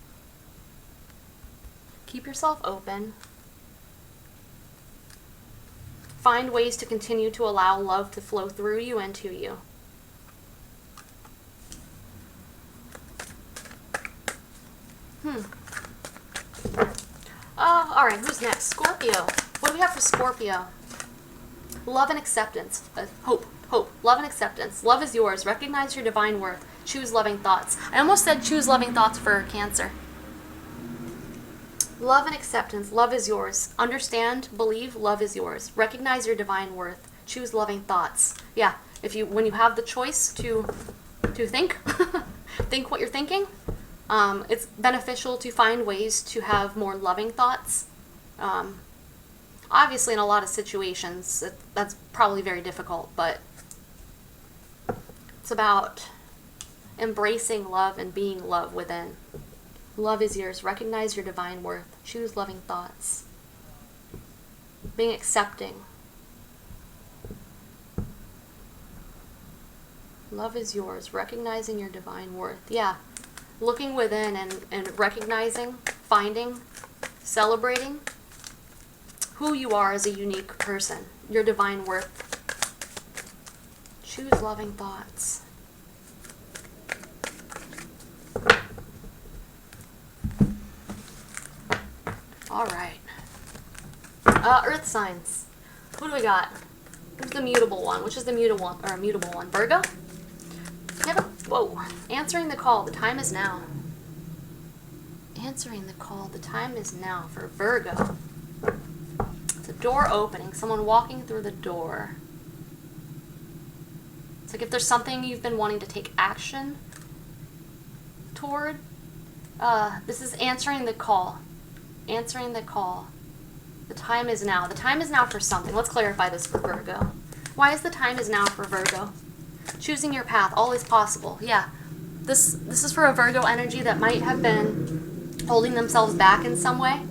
Keep yourself open. Find ways to continue to allow love to flow through you and to you. All right, who's next? Scorpio. What do we have for Scorpio? Love and acceptance. Hope. Love and acceptance. Love is yours. Recognize your divine worth. Choose loving thoughts. I almost said choose loving thoughts for Cancer. Love and acceptance. Love is yours. Understand, believe, love is yours. Recognize your divine worth. Choose loving thoughts. Yeah, when you have the choice to think, think what you're thinking, it's beneficial to find ways to have more loving thoughts. Obviously, in a lot of situations, that's probably very difficult, but it's about embracing love and being love within. Love is yours. Recognize your divine worth. Choose loving thoughts. Being accepting. Love is yours. Recognizing your divine worth. Yeah. Looking within and recognizing, finding, celebrating who you are as a unique person. Your divine worth. Choose loving thoughts. All right. Earth signs. Who do we got? Who's the mutable one? Which is the mutable one? Virgo? Whoa. Answering the call. The time is now. Answering the call. The time is now for Virgo. It's a door opening. Someone walking through the door. It's like if there's something you've been wanting to take action toward, this is answering the call. Answering the call. The time is now. The time is now for something. Let's clarify this for Virgo. Why is the time is now for Virgo? Choosing your path. All is possible. Yeah. This is for a Virgo energy that might have been holding themselves back in some way.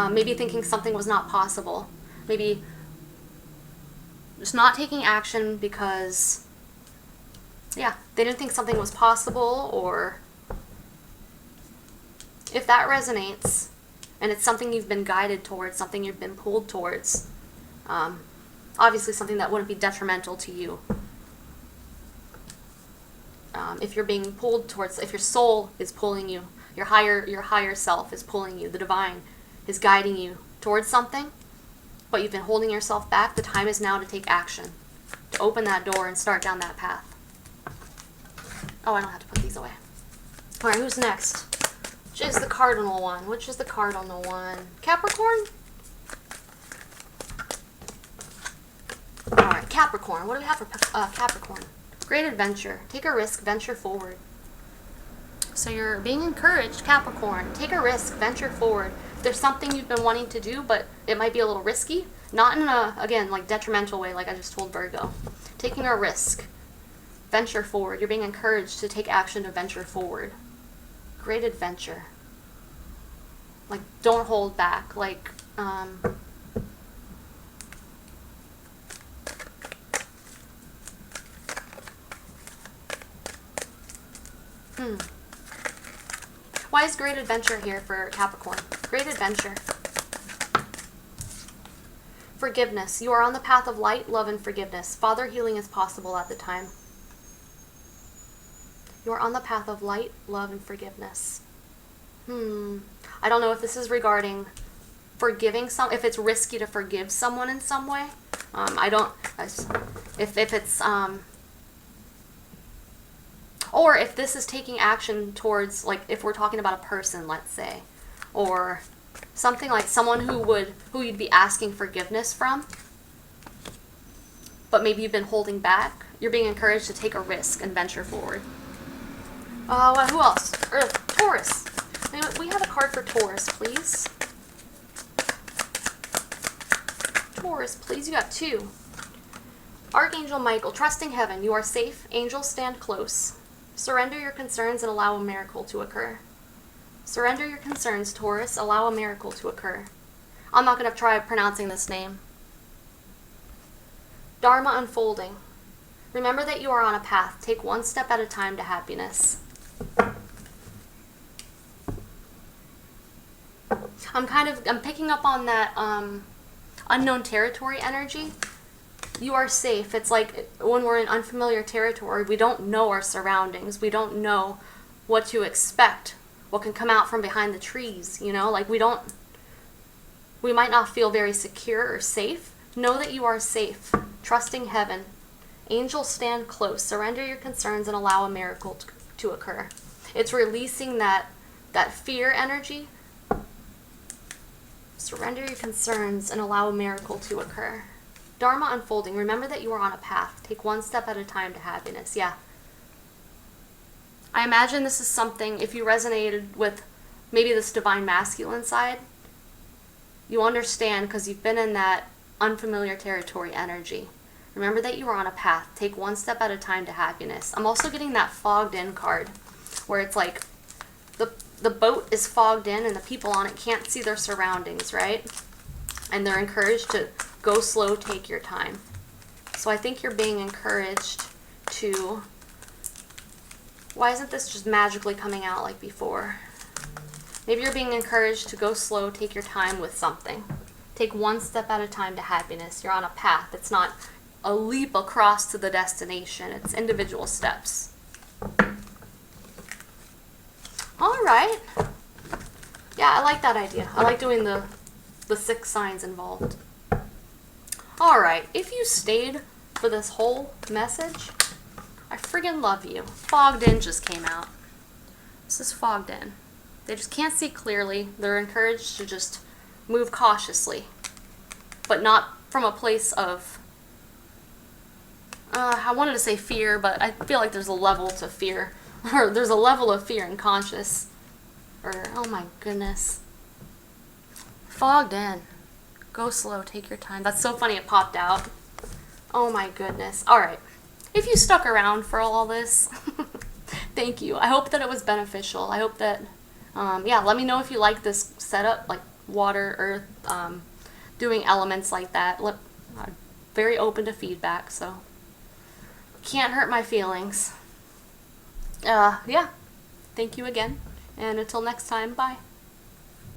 Maybe thinking something was not possible. Maybe just not taking action because, yeah, they didn't think something was possible, or if that resonates, and it's something you've been guided towards, something you've been pulled towards, obviously something that wouldn't be detrimental to you. If you're being pulled towards, if your soul is pulling you, your higher self is pulling you, the divine is guiding you towards something, but you've been holding yourself back, the time is now to take action, to open that door and start down that path. Oh, I don't have to put these away. All right, who's next? Which is the cardinal one? Which is the cardinal one? Capricorn? All right, Capricorn. What do we have for Capricorn? Great adventure. Take a risk, venture forward. So you're being encouraged, Capricorn. Take a risk, venture forward. If there's something you've been wanting to do, but it might be a little risky, not in a, again, like detrimental way, like I just told Virgo. Taking a risk, venture forward. You're being encouraged to take action to venture forward. Great adventure. Like, don't hold back. Like, Why is great adventure here for Capricorn? Great adventure. Forgiveness. You are on the path of light, love, and forgiveness. Father healing is possible at the time. You are on the path of light, love, and forgiveness. I don't know if this is regarding forgiving if it's risky to forgive someone in some way. If it's, or if this is taking action towards, like, if we're talking about a person, let's say, or something like someone who you'd be asking forgiveness from, but maybe you've been holding back. You're being encouraged to take a risk and venture forward. Who else? Taurus. We have a card for Taurus, please. Taurus, please. You got two. Archangel Michael, trusting heaven. You are safe. Angels stand close. Surrender your concerns and allow a miracle to occur. Surrender your concerns, Taurus. Allow a miracle to occur. I'm not going to try pronouncing this name. Dharma unfolding. Remember that you are on a path. Take one step at a time to happiness. I'm picking up on that unknown territory energy. You are safe. It's like when we're in unfamiliar territory, we don't know our surroundings. We don't know what to expect, what can come out from behind the trees, you know? Like we might not feel very secure or safe. Know that you are safe. Trusting heaven. Angels stand close. Surrender your concerns and allow a miracle to occur. It's releasing that fear energy. Surrender your concerns and allow a miracle to occur. Dharma unfolding. Remember that you are on a path. Take one step at a time to happiness. Yeah. I imagine this is something, if you resonated with maybe this divine masculine side, you understand because you've been in that unfamiliar territory energy. Remember that you are on a path. Take one step at a time to happiness. I'm also getting that fogged in card where it's like the boat is fogged in and the people on it can't see their surroundings, right? And they're encouraged to go slow, take your time. So I think you're being encouraged to... Why isn't this just magically coming out like before? Maybe you're being encouraged to go slow, take your time with something. Take one step at a time to happiness. You're on a path. It's not a leap across to the destination. It's individual steps. All right. Yeah, I like that idea. I like doing the 6 signs involved. All right. If you stayed for this whole message, I friggin' love you. Fogged in just came out. This is fogged in. They just can't see clearly. They're encouraged to just move cautiously, but not from a place of, I wanted to say fear, but I feel like there's a level to fear. Or there's a level of fear and conscious. Or, oh my goodness. Fogged in. Go slow, take your time. That's so funny it popped out. Oh my goodness. Alright. If you stuck around for all this, thank you. I hope that it was beneficial. I hope that, yeah, let me know if you like this setup, like water, earth, doing elements like that. I'm very open to feedback, so can't hurt my feelings. Yeah. Thank you again. And until next time, bye.